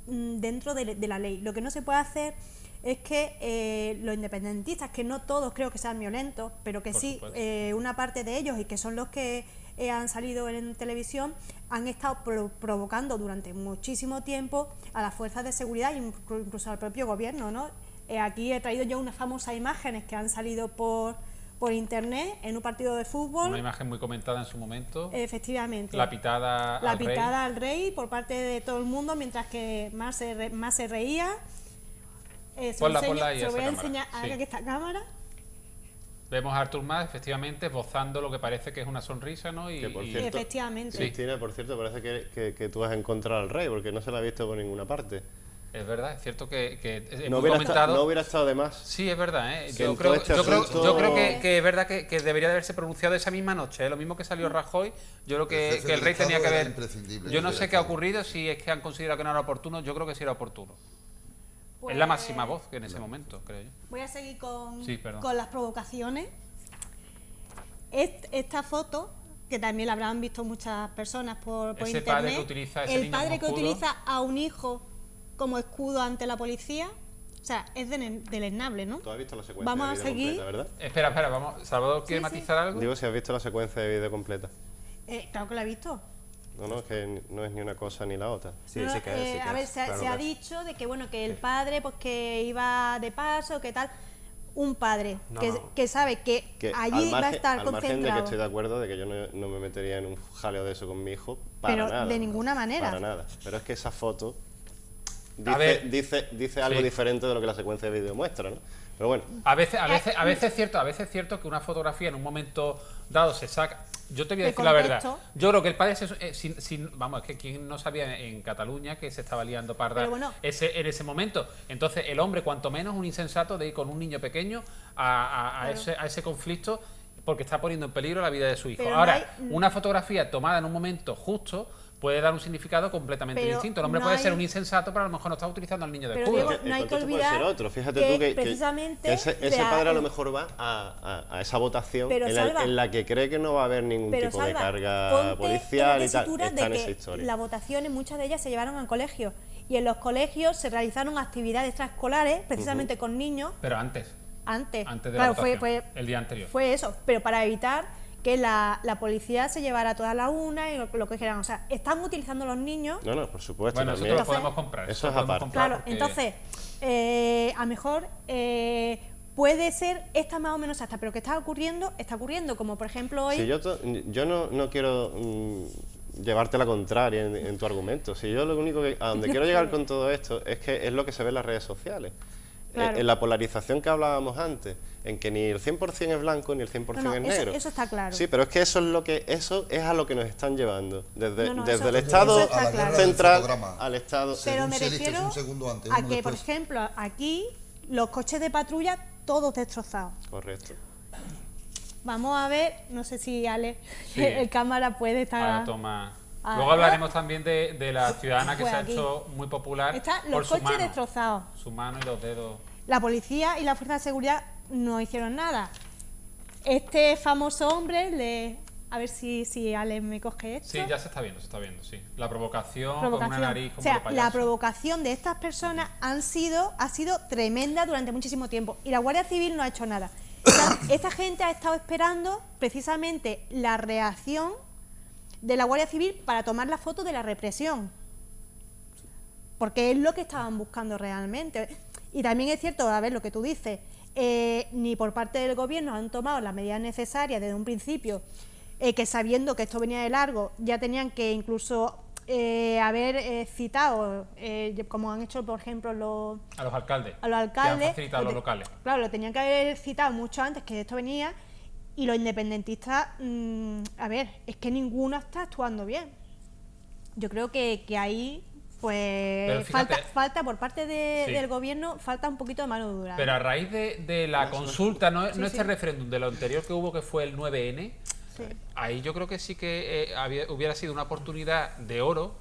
dentro de la ley. Lo que no se puede hacer es que los independentistas, que no todos creo que sean violentos, pero que sí, una parte de ellos, y que son los que han salido en televisión, han estado provocando durante muchísimo tiempo a las fuerzas de seguridad e incluso al propio gobierno, ¿no? Aquí he traído yo unas famosas imágenes que han salido por internet en un partido de fútbol. Una imagen muy comentada en su momento. Efectivamente. La pitada al rey por parte de todo el mundo, mientras que más se reía. Se lo voy a enseñar a esta cámara. Vemos a Artur Mas, efectivamente, esbozando lo que parece que es una sonrisa, ¿no? Y efectivamente. Cristina, por cierto, parece que tú has encontrado al rey, porque no se la ha visto por ninguna parte. Es verdad, es cierto que no hubiera estado de más. Sí, es verdad, ¿eh? Yo creo que es verdad que debería de haberse pronunciado esa misma noche, ¿eh? Lo mismo que salió Rajoy, yo creo que el rey tenía que haber... Yo no sé qué ha ocurrido, si es que han considerado que no era oportuno, yo creo que sí era oportuno. Pues, es la máxima voz que en ese momento, creo yo. Voy a seguir con las provocaciones. Esta foto, que también la habrán visto muchas personas por internet, padre que utiliza el padre que utiliza a un hijo como escudo ante la policía, O sea, es deleznable, ¿no? Tú has visto la secuencia Vamos de a vídeo seguir. completa, ¿verdad? Espera, vamos. ¿Salvador quiere matizar algo? Digo si has visto la secuencia de vídeo completa. Claro que lo he visto. No, es que no es ni una cosa ni la otra. Sí, No, sí que es, sí que a ver, es. se Claro ha que es. dicho de que bueno, que el padre pues que iba de paso, que tal, un padre No, que, no. que sabe que allí va a estar al margen de que concentrado. estoy de acuerdo de que yo no me metería en un jaleo de eso con mi hijo, para Pero nada. de ninguna manera. Para nada. Pero es que esa foto A ver, dice algo sí. diferente de lo que la secuencia de vídeo muestra, ¿no? Pero bueno, A veces es cierto que una fotografía en un momento dado se saca. Yo te voy a De decir la verdad. contexto. Yo creo que el padre vamos, es que quien no sabía en Cataluña que se estaba liando parda Pero bueno. en ese momento. Entonces el hombre, cuanto menos un insensato de ir con un niño pequeño a ese conflicto, porque está poniendo en peligro la vida de su hijo. Pero no Ahora, hay- una fotografía tomada en un momento justo puede dar un significado completamente Pero distinto. El hombre no puede hay- ser un insensato, pero a lo mejor no está utilizando al niño de Pero escudo. Diego, no hay que el contexto puede ser olvidar otro. Fíjate que tú que precisamente ese padre a lo mejor va a esa votación Pero, Salva, en la que cree que no va a haber ningún pero tipo de Salva, carga ponte policial en la y tal. tesitura Está en de esa que historia. las votaciones, muchas de ellas se llevaron al colegio y en los colegios se realizaron actividades extraescolares precisamente con niños Pero antes antes. de Claro, la votación, el día anterior. Fue eso, pero para evitar que la policía se llevara toda la una y lo que dijeran. O sea, están utilizando los niños. No, por supuesto. Bueno, también. nosotros lo podemos comprar. Eso es lo podemos aparte. comprar Claro, porque- entonces, a lo mejor puede ser esta más o menos exacta, pero que está ocurriendo, como por ejemplo hoy. Si yo no quiero llevarte la contraria en tu argumento. Si yo lo único que a donde quiero llegar con todo esto es que es lo que se ve en las redes sociales. Claro. En la polarización que hablábamos antes, en que ni el 100% es blanco ni el 100% No, es eso- negro. eso está claro. Sí, pero es que eso es a lo que nos están llevando. Desde No, desde eso- el eso Estado está claro. central Fotograma. al Estado. Pero Según me se elige, refiero un segundo antes, a uno que, por después. ejemplo, aquí los coches de patrulla todos destrozados. Correcto. Vamos a ver, no sé si Ale, Sí. el cámara puede estar. Ahora toma. Ah, Luego hablaremos también de la ciudadana que Pues se ha aquí. hecho muy popular Están por los su coches mano. destrozados. Su mano y los dedos. La policía y la fuerza de seguridad no hicieron nada. Este famoso hombre, a ver si Ale me coge esto. Sí, ya se está viendo, sí. La provocación, con Provocación. una nariz como O sea, de payaso. la provocación de estas personas ha sido tremenda durante muchísimo tiempo y la Guardia Civil no ha hecho nada. Esta gente ha estado esperando precisamente la reacción de la Guardia Civil para tomar la foto de la represión, porque es lo que estaban buscando realmente. Y también es cierto, a ver lo que tú dices, ni por parte del gobierno han tomado las medidas necesarias desde un principio, que sabiendo que esto venía de largo, ya tenían que incluso haber citado, como han hecho por ejemplo A los alcaldes. a los alcaldes. Que han facilitado los locales. Claro, lo tenían que haber citado mucho antes que esto venía. Y los independentistas, a ver, es que ninguno está actuando bien. Yo creo que ahí, Pero pues, fíjate- falta por parte Sí. del gobierno, falta un poquito de mano dura. Pero a raíz de la consulta, no Sí, este sí. referéndum, de lo anterior que hubo, que fue el 9N, Sí. ahí yo creo que sí que hubiera sido una oportunidad de oro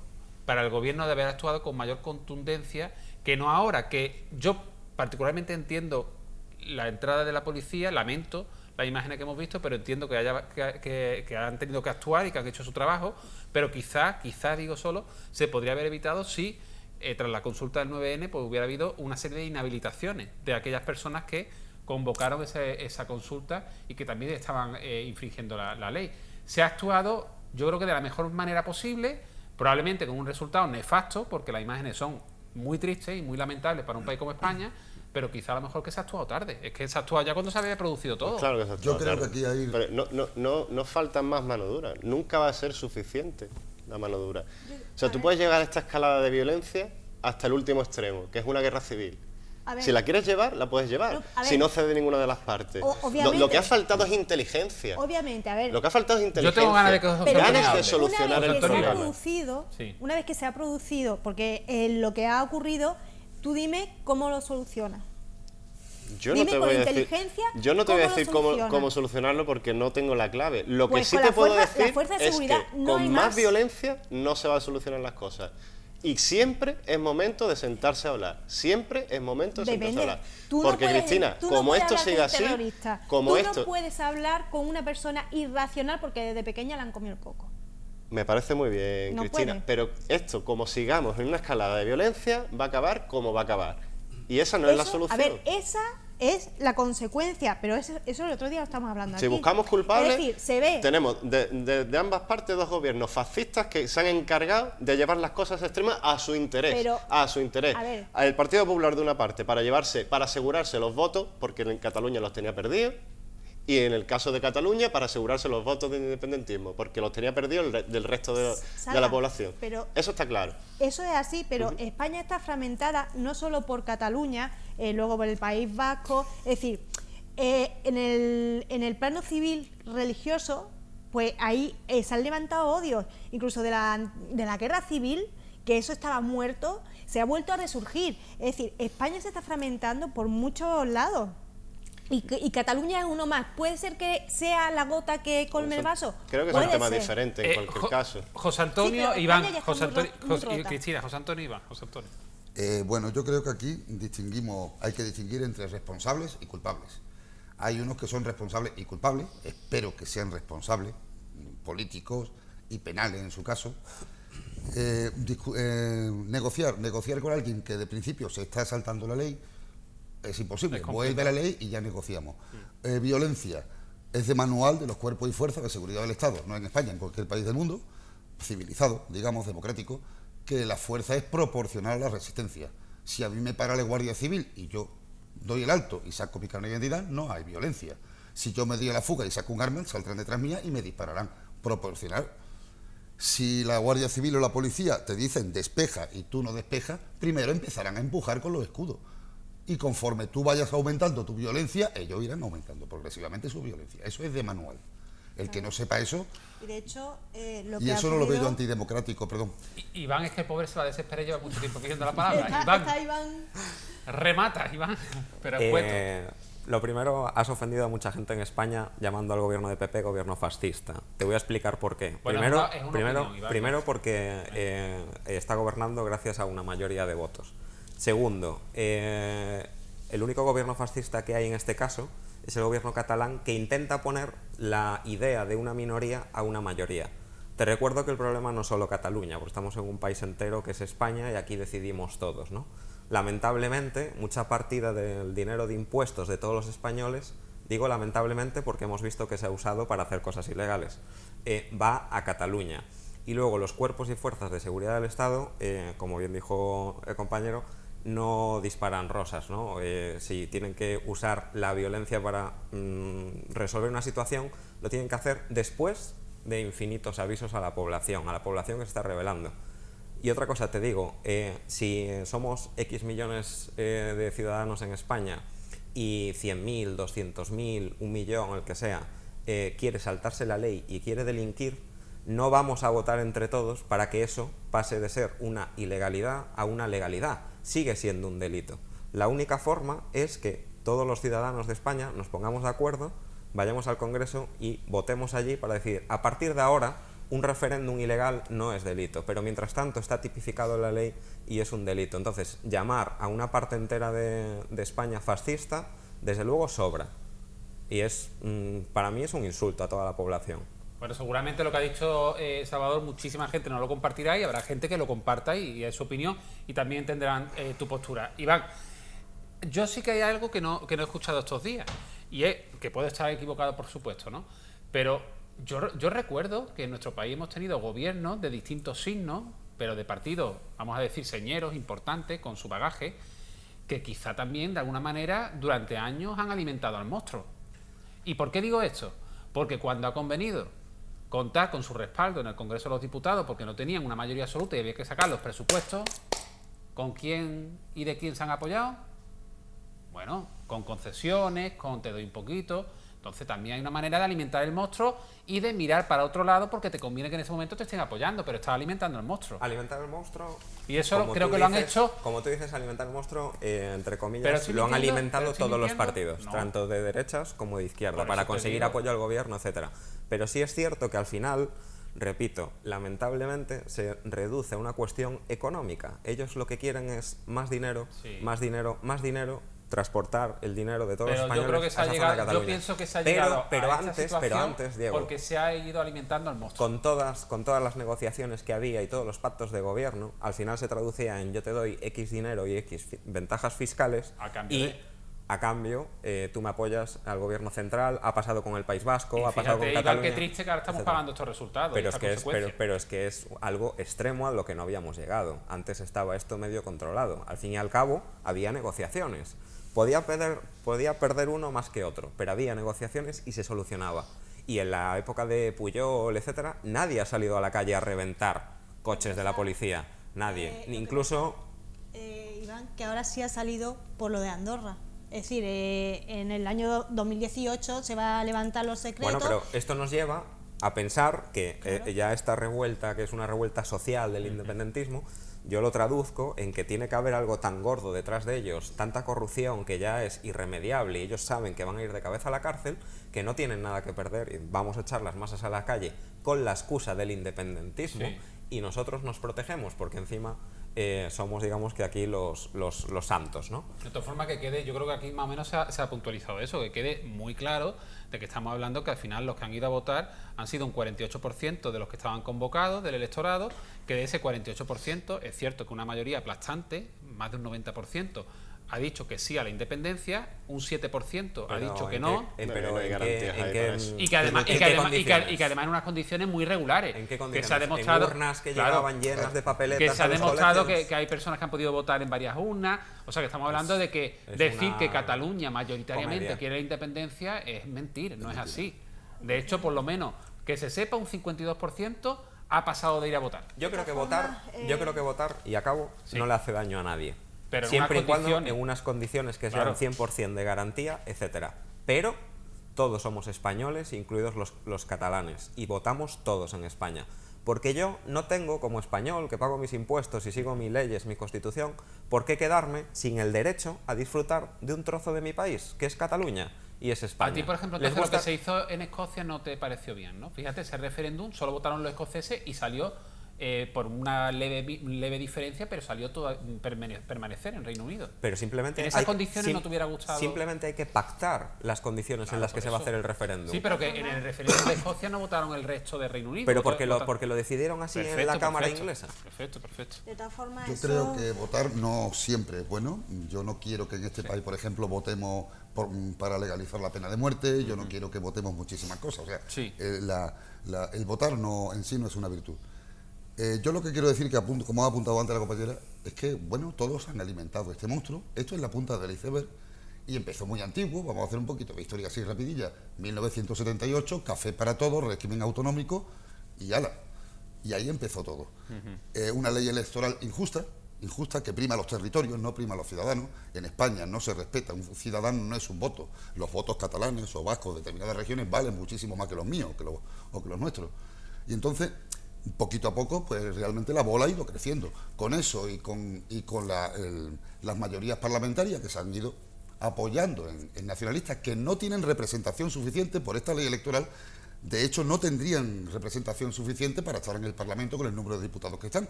para el gobierno de haber actuado con mayor contundencia, que no ahora, que yo particularmente entiendo la entrada de la policía, lamento las imágenes que hemos visto, pero entiendo que han tenido que actuar y que han hecho su trabajo, pero quizá digo solo, se podría haber evitado si tras la consulta del 9N pues hubiera habido una serie de inhabilitaciones de aquellas personas que convocaron esa consulta y que también estaban infringiendo la ley. Se ha actuado, yo creo que de la mejor manera posible, probablemente con un resultado nefasto, porque las imágenes son muy tristes y muy lamentables para un país como España, pero quizá a lo mejor que se ha actuado tarde. Es que se ha actuado ya cuando se había producido todo. Pues claro que se ha Yo actuado creo que tarde. aquí hay- Pero no faltan más mano dura. Nunca va a ser suficiente la mano dura. O sea, tú puedes llegar a esta escalada de violencia hasta el último extremo, que es una guerra civil. A ver. Si la quieres llevar, la puedes llevar. No, a ver. Si no cede ninguna de las partes. Obviamente. Lo que ha faltado es inteligencia. Obviamente, a ver. Lo que ha faltado es Yo inteligencia. tengo ganas de que os Pero ganas opinen. de solucionar una el vez que se ha problema. producido, Sí. una vez que se ha producido, porque lo que ha ocurrido, tú dime cómo lo solucionas. Yo no Dime te con voy a decir, inteligencia yo no te voy a cómo lo decir solucionas. cómo solucionarlo porque no tengo la clave. Lo Pues que sí con te la puedo fuerza- la decir fuerza de es seguridad que no hay con más más. violencia no se van a solucionar las cosas. Y siempre es momento de sentarse a hablar. Siempre es momento de sentarse a Depende. hablar. Tú no Porque puedes- Cristina, tú no como puedes esto hablar sigue con un así, terrorista. como tú esto... no puedes hablar con una persona irracional porque desde pequeña le han comido el coco. Me parece muy bien, No Cristina, puede. pero esto, como sigamos en una escalada de violencia, va a acabar como va a acabar. Y esa no es la solución. A ver, esa es la consecuencia, pero eso el otro día lo estamos hablando Si aquí. buscamos culpables, es decir, se ve. tenemos de ambas partes dos gobiernos fascistas que se han encargado de llevar las cosas extremas a su interés. Pero, a su interés. a ver. El Partido Popular de una parte para asegurarse los votos, porque en Cataluña los tenía perdidos, y en el caso de Cataluña para asegurarse los votos de independentismo, porque los tenía perdidos del resto de la población. Pero eso está claro. Eso es así, pero España está fragmentada no solo por Cataluña, luego por el País Vasco, es decir, en el plano civil religioso, pues ahí se han levantado odios, incluso de la guerra civil, que eso estaba muerto, se ha vuelto a resurgir. Es decir, España se está fragmentando por muchos lados. Y Cataluña es uno más. ¿Puede ser que sea la gota que colme el vaso? Creo que son temas diferentes en cualquier caso. José Antonio, Sí, Iván, España ya José está Antonio, muy rota. Cristina, José Antonio, Iván, José Antonio. Bueno, yo creo que aquí hay que distinguir entre responsables y culpables. Hay unos que son responsables y culpables, espero que sean responsables, políticos y penales en su caso. Negociar con alguien que de principio se está saltando la ley es imposible, vuelve a la ley y ya negociamos. Violencia es de manual de los cuerpos y fuerzas de seguridad del Estado, no en España, en cualquier país del mundo, civilizado, digamos, democrático, que la fuerza es proporcional a la resistencia. Si a mí me para la Guardia Civil y yo doy el alto y saco mi carnet de identidad, no hay violencia. Si yo me doy a la fuga y saco un arma, saldrán detrás mía y me dispararán. Proporcional. Si la Guardia Civil o la policía te dicen despeja y tú no despejas, primero empezarán a empujar con los escudos. Y conforme tú vayas aumentando tu violencia, ellos irán aumentando progresivamente su violencia. Eso es de manual. El que no sepa eso... Y de hecho, y eso no lo veo yo antidemocrático, perdón. Iván, es que el pobre se va a desesperar y lleva mucho tiempo pidiendo la palabra. Iván. Remata, Iván. Pero cuento. Lo primero, has ofendido a mucha gente en España llamando al gobierno de PP gobierno fascista. Te voy a explicar por qué. Bueno, primero porque está gobernando gracias a una mayoría de votos. Segundo, el único gobierno fascista que hay en este caso es el gobierno catalán, que intenta poner la idea de una minoría a una mayoría. Te recuerdo que el problema no es solo Cataluña, porque estamos en un país entero que es España y aquí decidimos todos, ¿no? Lamentablemente, mucha partida del dinero de impuestos de todos los españoles, digo lamentablemente porque hemos visto que se ha usado para hacer cosas ilegales, va a Cataluña. Y luego los cuerpos y fuerzas de seguridad del Estado, como bien dijo el compañero, no disparan rosas, ¿no? Si tienen que usar la violencia para resolver una situación, lo tienen que hacer después de infinitos avisos a la población que se está rebelando. Y otra cosa te digo, si somos X millones de ciudadanos en España y 100.000, 200.000, 1 millón, el que sea, quiere saltarse la ley y quiere delinquir, no vamos a votar entre todos para que eso pase de ser una ilegalidad a una legalidad. Sigue siendo un delito. La única forma es que todos los ciudadanos de España nos pongamos de acuerdo, vayamos al Congreso y votemos allí para decir, a partir de ahora, un referéndum ilegal no es delito, pero mientras tanto está tipificado en la ley y es un delito. Entonces, llamar a una parte entera de España fascista, desde luego sobra. Y para mí es un insulto a toda la población. Bueno, seguramente lo que ha dicho Salvador, muchísima gente no lo compartirá y habrá gente que lo comparta y es su opinión y también entenderán tu postura. Iván, yo sí que hay algo que no he escuchado estos días y es que puedo estar equivocado, por supuesto, ¿no? Pero yo recuerdo que en nuestro país hemos tenido gobiernos de distintos signos, pero de partidos, vamos a decir, señeros, importantes, con su bagaje, que quizá también, de alguna manera, durante años han alimentado al monstruo. ¿Y por qué digo esto? Porque cuando ha convenido contar con su respaldo en el Congreso de los Diputados, porque no tenían una mayoría absoluta y había que sacar los presupuestos, ¿con quién y de quién se han apoyado? Bueno, con concesiones, con te doy un poquito. Entonces también hay una manera de alimentar el monstruo y de mirar para otro lado porque te conviene que en ese momento te estén apoyando, pero estás alimentando el monstruo. Alimentar el monstruo... Y eso creo que lo han hecho... Como tú dices, alimentar el monstruo, entre comillas, pero lo han alimentado todos los partidos, no, tanto de derechas como de izquierda, por para eso te conseguir digo. apoyo al gobierno, etcétera. Pero sí es cierto que al final, repito, lamentablemente se reduce a una cuestión económica. Ellos lo que quieren es más dinero, Sí. más dinero, más dinero transportar el dinero de todos los Pero españoles yo creo que se a ha esa zona de llegado, yo Cataluña. pienso que se ha llegado pero a esta situación antes, Diego, porque se ha ido alimentando al monstruo. con todas las negociaciones que había y todos los pactos de gobierno, al final se traducía en yo te doy X dinero y X ventajas fiscales A cambio y de... a cambio tú me apoyas al gobierno central. Ha pasado con el País Vasco, Y ha pasado fíjate, con Iván, Cataluña, qué triste que ahora estamos etcétera. pagando estos resultados. Pero y es, esta que es, consecuencia. pero es que es algo extremo a lo que no habíamos llegado. Antes estaba esto medio controlado. Al fin y al cabo, había negociaciones. Podía perder uno más que otro, pero había negociaciones y se solucionaba. Y en la época de Pujol, etcétera, nadie ha salido a la calle a reventar coches de la policía. Nadie. Incluso... Iván, que ahora sí ha salido por lo de Andorra. Es decir, en el año 2018 se va a levantar los secretos. Bueno, pero esto nos lleva a pensar que ya esta revuelta, que es una revuelta social del independentismo, yo lo traduzco en que tiene que haber algo tan gordo detrás de ellos, tanta corrupción que ya es irremediable y ellos saben que van a ir de cabeza a la cárcel, que no tienen nada que perder y vamos a echar las masas a la calle con la excusa del independentismo. Sí. Y nosotros nos protegemos porque encima somos, digamos, que aquí los santos, ¿no? De todas formas, que quede, yo creo que aquí más o menos se ha puntualizado eso, que quede muy claro de que estamos hablando que al final los que han ido a votar han sido un 48% de los que estaban convocados del electorado, que de ese 48% es cierto que una mayoría aplastante, más de un 90%, ha dicho que sí a la independencia, un 7% ha dicho que no. Pero no hay garantías ahí para eso. Y que además en unas condiciones muy regulares. ¿En qué que condiciones? se ha demostrado, En urnas que claro, llegaban llenas de papeletas. que se ha a los demostrado colegios. que hay personas que han podido votar en varias urnas. O sea, que estamos hablando de que es decir una que Cataluña mayoritariamente comedia. quiere la independencia es mentir, no es así. De hecho, por lo menos, que se sepa, un 52% ha pasado de ir a votar. Yo creo que votar, y acabo, Sí. no le hace daño a nadie. Pero en siempre y unas cuando condiciones. en unas condiciones que Claro. sean 100% de garantía, etcétera. Pero todos somos españoles, incluidos los catalanes, y votamos todos en España. Porque yo no tengo, como español, que pago mis impuestos y sigo mis leyes, mi constitución, por qué quedarme sin el derecho a disfrutar de un trozo de mi país, que es Cataluña y es España. A ti, por ejemplo, ¿Les entonces, lo que gusta? se hizo en Escocia no te pareció bien, ¿no? Fíjate, ese referéndum solo votaron los escoceses y salió por una leve diferencia, pero salió todo permanecer en Reino Unido. Pero simplemente En esas condiciones no te hubiera gustado. Simplemente hay que pactar las condiciones en las que por se va a eso. hacer el referéndum. Sí, pero que en el referéndum de Escocia no votaron el resto de Reino Unido. Pero porque Votaron- lo decidieron así en Perfecto, la Cámara perfecto. inglesa. Perfecto, perfecto. De todas formas, Yo eso... creo que votar no siempre es bueno. Yo no quiero que en este país, por ejemplo, votemos para legalizar la pena de muerte. Yo no quiero que votemos muchísimas cosas. O sea, Sí. el votar en sí no es una virtud. Yo lo que quiero decir, como ha apuntado antes la compañera, es que, bueno, todos han alimentado este monstruo. Esto es la punta del iceberg y empezó muy antiguo. Vamos a hacer un poquito de historia así rapidilla. 1978, café para todos, régimen autonómico y ala. Y ahí empezó todo. Una ley electoral injusta que prima a los territorios, no prima a los ciudadanos. En España no se respeta, un ciudadano no es un voto. Los votos catalanes o vascos de determinadas regiones valen muchísimo más que los míos o que los nuestros. Y entonces, poquito a poco, pues realmente la bola ha ido creciendo. Con eso y con las mayorías parlamentarias que se han ido apoyando en nacionalistas que no tienen representación suficiente por esta ley electoral. De hecho, no tendrían representación suficiente para estar en el Parlamento con el número de diputados que están.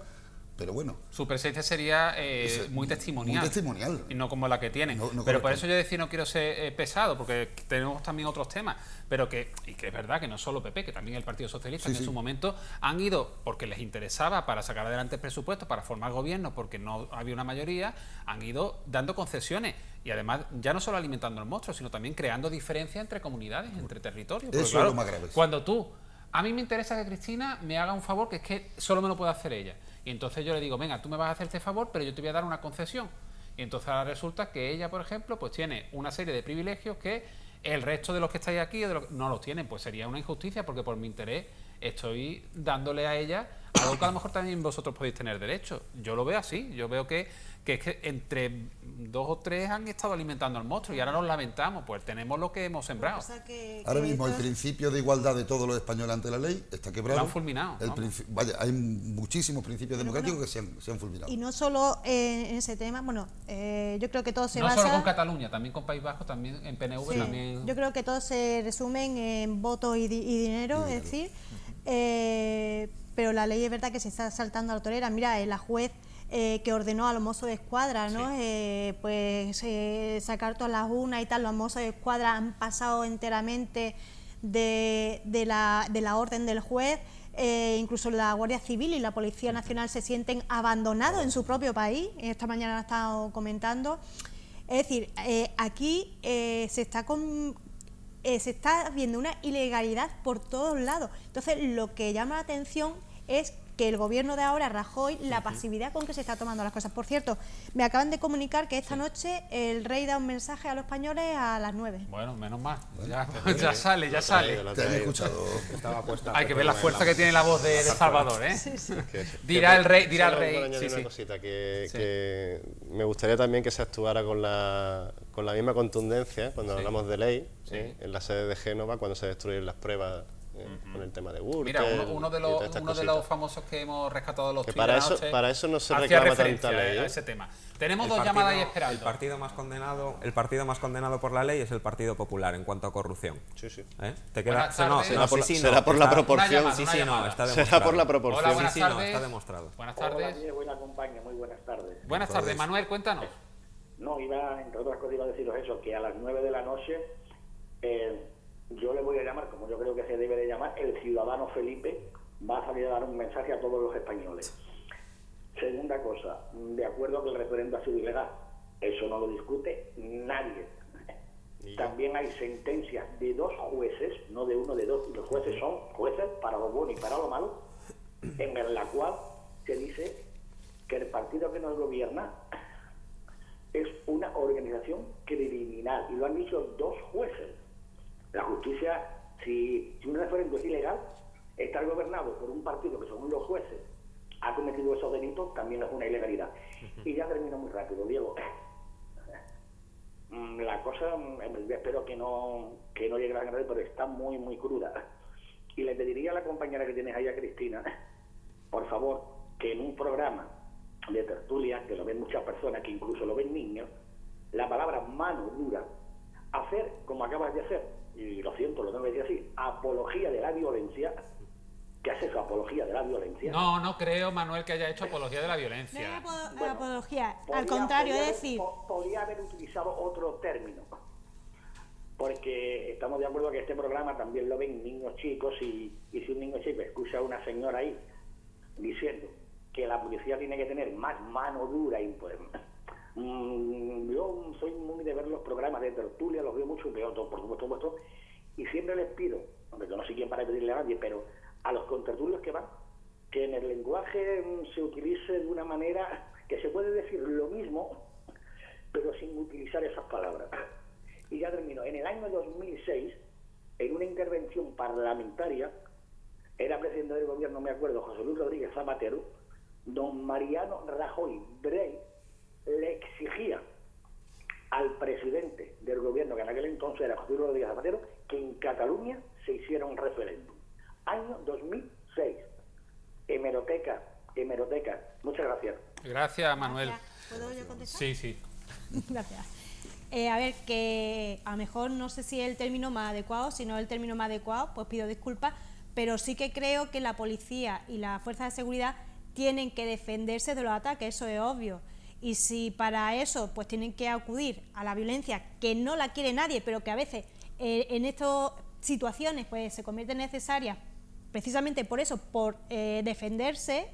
Pero bueno, Su presencia sería muy testimonial. muy testimonial. Y no como la que tienen. No pero por corresponde. eso yo decir no quiero ser pesado, porque tenemos también otros temas. Pero que es verdad que no solo PP, que también el Partido Socialista, Sí, que en sí. su momento han ido, porque les interesaba para sacar adelante el presupuesto, para formar gobierno, porque no había una mayoría, han ido dando concesiones. Y además, ya no solo alimentando el monstruo, sino también creando diferencias entre comunidades, entre territorios. Porque, Eso es lo más grave. Cuando a mí me interesa que Cristina me haga un favor, que es que solo me lo puede hacer ella. Y entonces yo le digo, venga, tú me vas a hacer este favor, pero yo te voy a dar una concesión. Y entonces ahora resulta que ella, por ejemplo, pues tiene una serie de privilegios que el resto de los que estáis aquí no los tienen. Pues sería una injusticia, porque por mi interés estoy dándole a ella algo que a lo mejor también vosotros podéis tener derecho. Yo lo veo así. Yo veo que es que entre 2 o 3 han estado alimentando al monstruo y ahora nos lamentamos. Pues tenemos lo que hemos sembrado. Ahora mismo el principio de igualdad de todos los españoles ante la ley está quebrado. Lo han fulminado, Vaya, hay muchísimos principios democráticos que se han fulminado. Y no solo en ese tema, bueno, yo creo que todo se No basa... solo con Cataluña, también con País Vasco, también en PNV, Sí, también... yo creo que todo se resumen en votos y dinero, es decir, pero la ley es verdad que se está saltando a la torera. Mira, la juez que ordenó a los mozos de escuadra, ¿no? Pues sacar todas las urnas y tal. Los mozos de escuadra han pasado enteramente de la orden del juez. Incluso la Guardia Civil y la Policía Nacional se sienten abandonados en su propio país. Esta mañana lo he estado comentando. Es decir, aquí se está viendo una ilegalidad por todos lados. Entonces, lo que llama la atención es que el gobierno de ahora, Rajoy, la pasividad con que se está tomando las cosas. Por cierto, me acaban de comunicar que esta noche el rey da un mensaje a los españoles a las 9. Bueno, menos mal. Ya sale, ya sale. Te había escuchado. Estaba puesta. Hay que ver la fuerza que tiene la voz de Salvador, ¿eh? Sí, sí. Dirá el rey, dirá el Solo rey. por añadir una cosita, que me gustaría también que se actuara con la misma contundencia cuando hablamos de ley, en la sede de Génova, cuando se destruyen las pruebas con el tema de Gürtel. Mira, uno de los famosos que hemos rescatado los que tweets para eso no se hacía reclama referencia tanta ley, a ese tema. Tenemos dos llamadas ahí esperando. El partido más condenado por la ley es el Partido Popular en cuanto a corrupción. Sí, sí. ¿Te queda? Será por la proporción. Está demostrado. Será por la proporción. Hola, buenas tardes. está demostrado. Buenas tardes. Hola, buena compañía, muy buenas tardes. Buenas tardes, Manuel, cuéntanos. No, entre otras cosas iba a deciros eso, que a las 9 de la noche yo le voy a llamar, como yo creo que se debe de llamar, el ciudadano Felipe va a salir a dar un mensaje a todos los españoles. Segunda cosa, de acuerdo que el referendo ha sido ilegal, eso no lo discute nadie. También hay sentencias de 2 jueces, no de uno, de 2, y los jueces son jueces para lo bueno y para lo malo, en la cual se dice que el partido que nos gobierna es una organización criminal, y lo han dicho 2 jueces. La justicia, si un referendo es ilegal, estar gobernado por un partido que, según los jueces, ha cometido esos delitos, también es una ilegalidad. Y ya termino muy rápido, Diego. La cosa, espero que no llegue a la gran, pero está muy, muy cruda. Y le pediría a la compañera que tienes ahí, a Cristina, por favor, que en un programa de tertulia, que lo ven muchas personas, que incluso lo ven niños, la palabra mano dura, hacer como acabas de hacer, y lo siento, lo tengo que decir así, apología de la violencia. ¿Qué hace eso, apología de la violencia? No creo, Manuel, que haya hecho apología de la violencia. No es apología, al contrario, es decir... Podría haber utilizado otro término, porque estamos de acuerdo que este programa también lo ven niños chicos, y si un niño chico escucha a una señora ahí diciendo que la policía tiene que tener más mano dura, y pues... yo soy muy de ver los programas de tertulia, los veo mucho, veo todo, por supuesto, y siempre les pido, aunque yo no sé quién para pedirle a nadie, pero a los contertulios que van, que en el lenguaje se utilice de una manera que se puede decir lo mismo, pero sin utilizar esas palabras. Y ya termino. En el año 2006, en una intervención parlamentaria, era presidente del gobierno, me acuerdo, José Luis Rodríguez Zapatero, don Mariano Rajoy Brey le exigía al presidente del gobierno, que en aquel entonces era José Luis Rodríguez Zapatero, que en Cataluña se hiciera un referéndum. Año 2006. Hemeroteca. Muchas gracias. Gracias, Manuel. Gracias. ¿Puedo yo contestar? Sí. Gracias. A ver, que a lo mejor no sé si es el término más adecuado, si no es el término más adecuado, pues pido disculpas, pero sí que creo que la policía y las fuerzas de seguridad tienen que defenderse de los ataques, eso es obvio. Y si para eso pues tienen que acudir a la violencia, que no la quiere nadie, pero que a veces en estas situaciones pues se convierten necesarias precisamente por eso, por defenderse,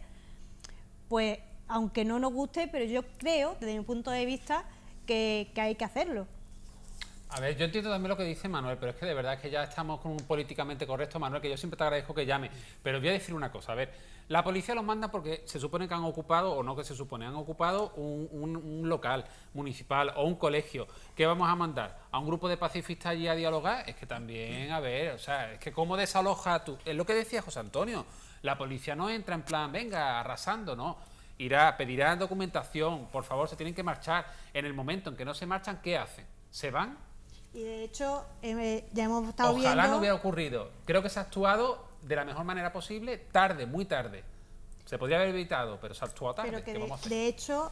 pues aunque no nos guste, pero yo creo, desde mi punto de vista, que hay que hacerlo. A ver, yo entiendo también lo que dice Manuel, pero es que de verdad es que ya estamos con un políticamente correcto, Manuel, que yo siempre te agradezco que llame. Pero voy a decir una cosa, a ver, la policía los manda porque se supone que han ocupado, o no que se supone, han ocupado un local municipal o un colegio. ¿Qué vamos a mandar? ¿A un grupo de pacifistas allí a dialogar? Es que también, a ver, o sea, es que cómo desaloja tú. Es lo que decía José Antonio, la policía no entra en plan, venga, arrasando, no. Pedirá documentación, por favor, se tienen que marchar. En el momento en que no se marchan, ¿qué hacen? ¿Se van? Y de hecho, ya hemos estado viendo... Ojalá no hubiera ocurrido. Creo que se ha actuado de la mejor manera posible, tarde, muy tarde. Se podría haber evitado, pero se ha actuado tarde. Pero que ¿Qué vamos a hacer? de hecho,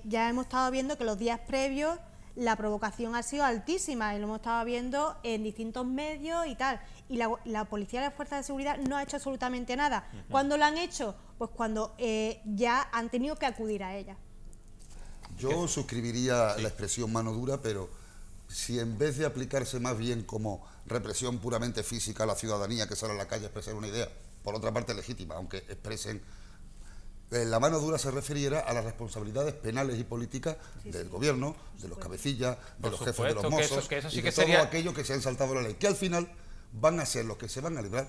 ya hemos estado viendo que los días previos la provocación ha sido altísima y lo hemos estado viendo en distintos medios y tal. Y la policía y las fuerzas de seguridad no ha hecho absolutamente nada. ¿Cuándo lo han hecho? Pues cuando ya han tenido que acudir a ella. Yo suscribiría la expresión mano dura, pero si en vez de aplicarse más bien como represión puramente física a la ciudadanía que sale a la calle a expresar una idea, por otra parte legítima, aunque expresen, la mano dura se refiriera a las responsabilidades penales y políticas del gobierno, de los cabecillas, de los jefes de los mozos, y de todo aquello que se han saltado la ley, que al final van a ser los que se van a librar,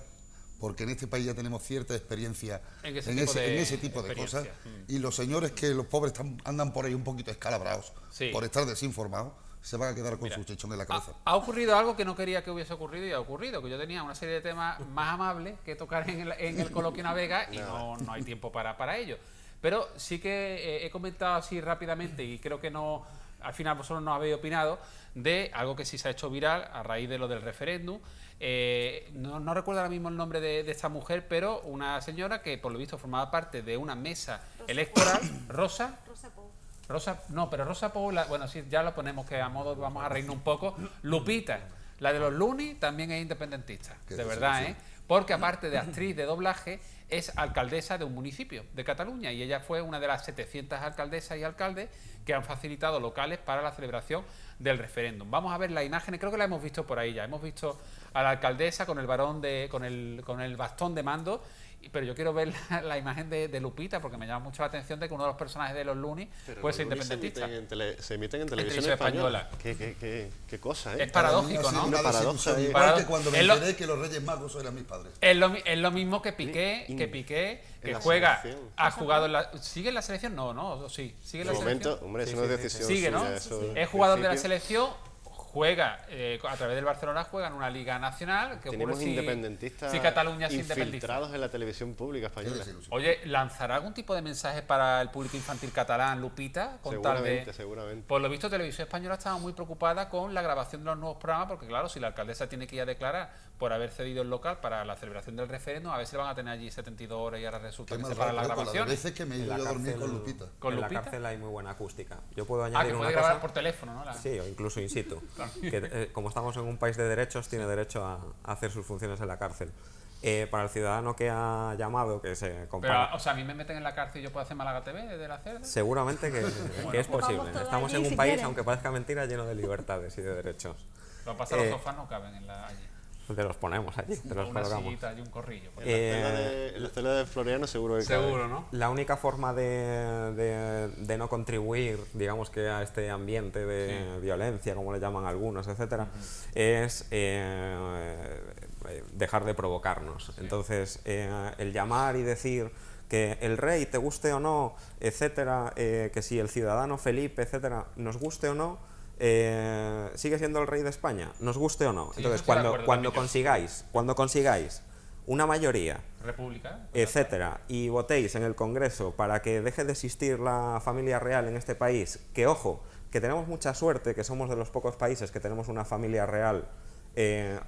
porque en este país ya tenemos cierta experiencia en ese tipo de cosas, y los señores que los pobres andan por ahí un poquito escalabrados por estar desinformados, se van a quedar con su chichón en la cabeza. Ha ocurrido algo que no quería que hubiese ocurrido y ha ocurrido, que yo tenía una serie de temas más amables que tocar en el Coloquio Navega y no hay tiempo para ello. Pero sí que he comentado así rápidamente y creo que no, al final vosotros no habéis opinado de algo que sí se ha hecho viral a raíz de lo del referéndum. No recuerdo ahora mismo el nombre de esta mujer, pero una señora que por lo visto formaba parte de una mesa electoral, Rosa Pou, bueno, sí, ya lo ponemos que a modo vamos a reírnos un poco. Lupita, la de los Lunis, también es independentista, de verdad, ¿eh? Porque aparte de actriz de doblaje, es alcaldesa de un municipio de Cataluña y ella fue una de las 700 alcaldesas y alcaldes que han facilitado locales para la celebración del referéndum. Vamos a ver las imágenes, creo que la hemos visto por ahí ya. Hemos visto a la alcaldesa con el con el bastón de mando, pero yo quiero ver la imagen de Lupita porque me llama mucho la atención de que uno de los personajes de los Lunis puede ser independentista. Se emiten en televisión española. Qué cosa, ¿eh? Es paradójico, ¿no? Una paradoja. Igual que cuando me enteré que los Reyes Magos eran mis padres. Es lo mismo que Piqué, que juega, ha jugado en la... ¿Sigue en la selección? No, sí. ¿Sigue en la selección? Hombre, eso no es decisión. Sigue, ¿no? Es jugador de la selección. Juega, a través del Barcelona juega en una liga nacional. Que tenemos independentistas si Cataluña se independiza. Infiltrados en la televisión pública española. Oye, ¿lanzará algún tipo de mensaje para el público infantil catalán, Lupita? Seguramente. Por lo visto, Televisión Española estaba muy preocupada con la grabación de los nuevos programas, porque claro, si la alcaldesa tiene que ir a declarar por haber cedido el local para la celebración del referéndum, a ver si le van a tener allí 72 horas y ahora resulta que se para la grabación. Las veces que me he ido a dormir con Lupita. En la cárcel hay muy buena acústica. Yo puedo añadir que una puede cosa. grabar por teléfono, ¿no? Sí, o incluso in situ. Que, como estamos en un país de derechos, tiene derecho a hacer sus funciones en la cárcel. Para el ciudadano que ha llamado, que se compara... Pero, o sea, a mí me meten en la cárcel y yo puedo hacer Málaga TV desde la Cerda. Seguramente que es posible. Estamos en un país, aunque parezca mentira, lleno de libertades y de derechos. Lo que pasa es que los sofás no caben allí. Te los ponemos allí, te los una colocamos. sillita y un corrillo. En la celda de Floriano seguro que cabe. ¿No? La única forma de no contribuir, digamos, que a este ambiente de violencia, como le llaman algunos, etcétera, es dejar de provocarnos. Entonces, el llamar y decir que el rey, te guste o no, etcétera, que si el ciudadano Felipe, etcétera, nos guste o no, sigue siendo el rey de España, nos guste o no. Entonces, cuando consigáis una mayoría republicana, etcétera, y votéis en el Congreso para que deje de existir la familia real en este país, que ojo, que tenemos mucha suerte, que somos de los pocos países que tenemos una familia real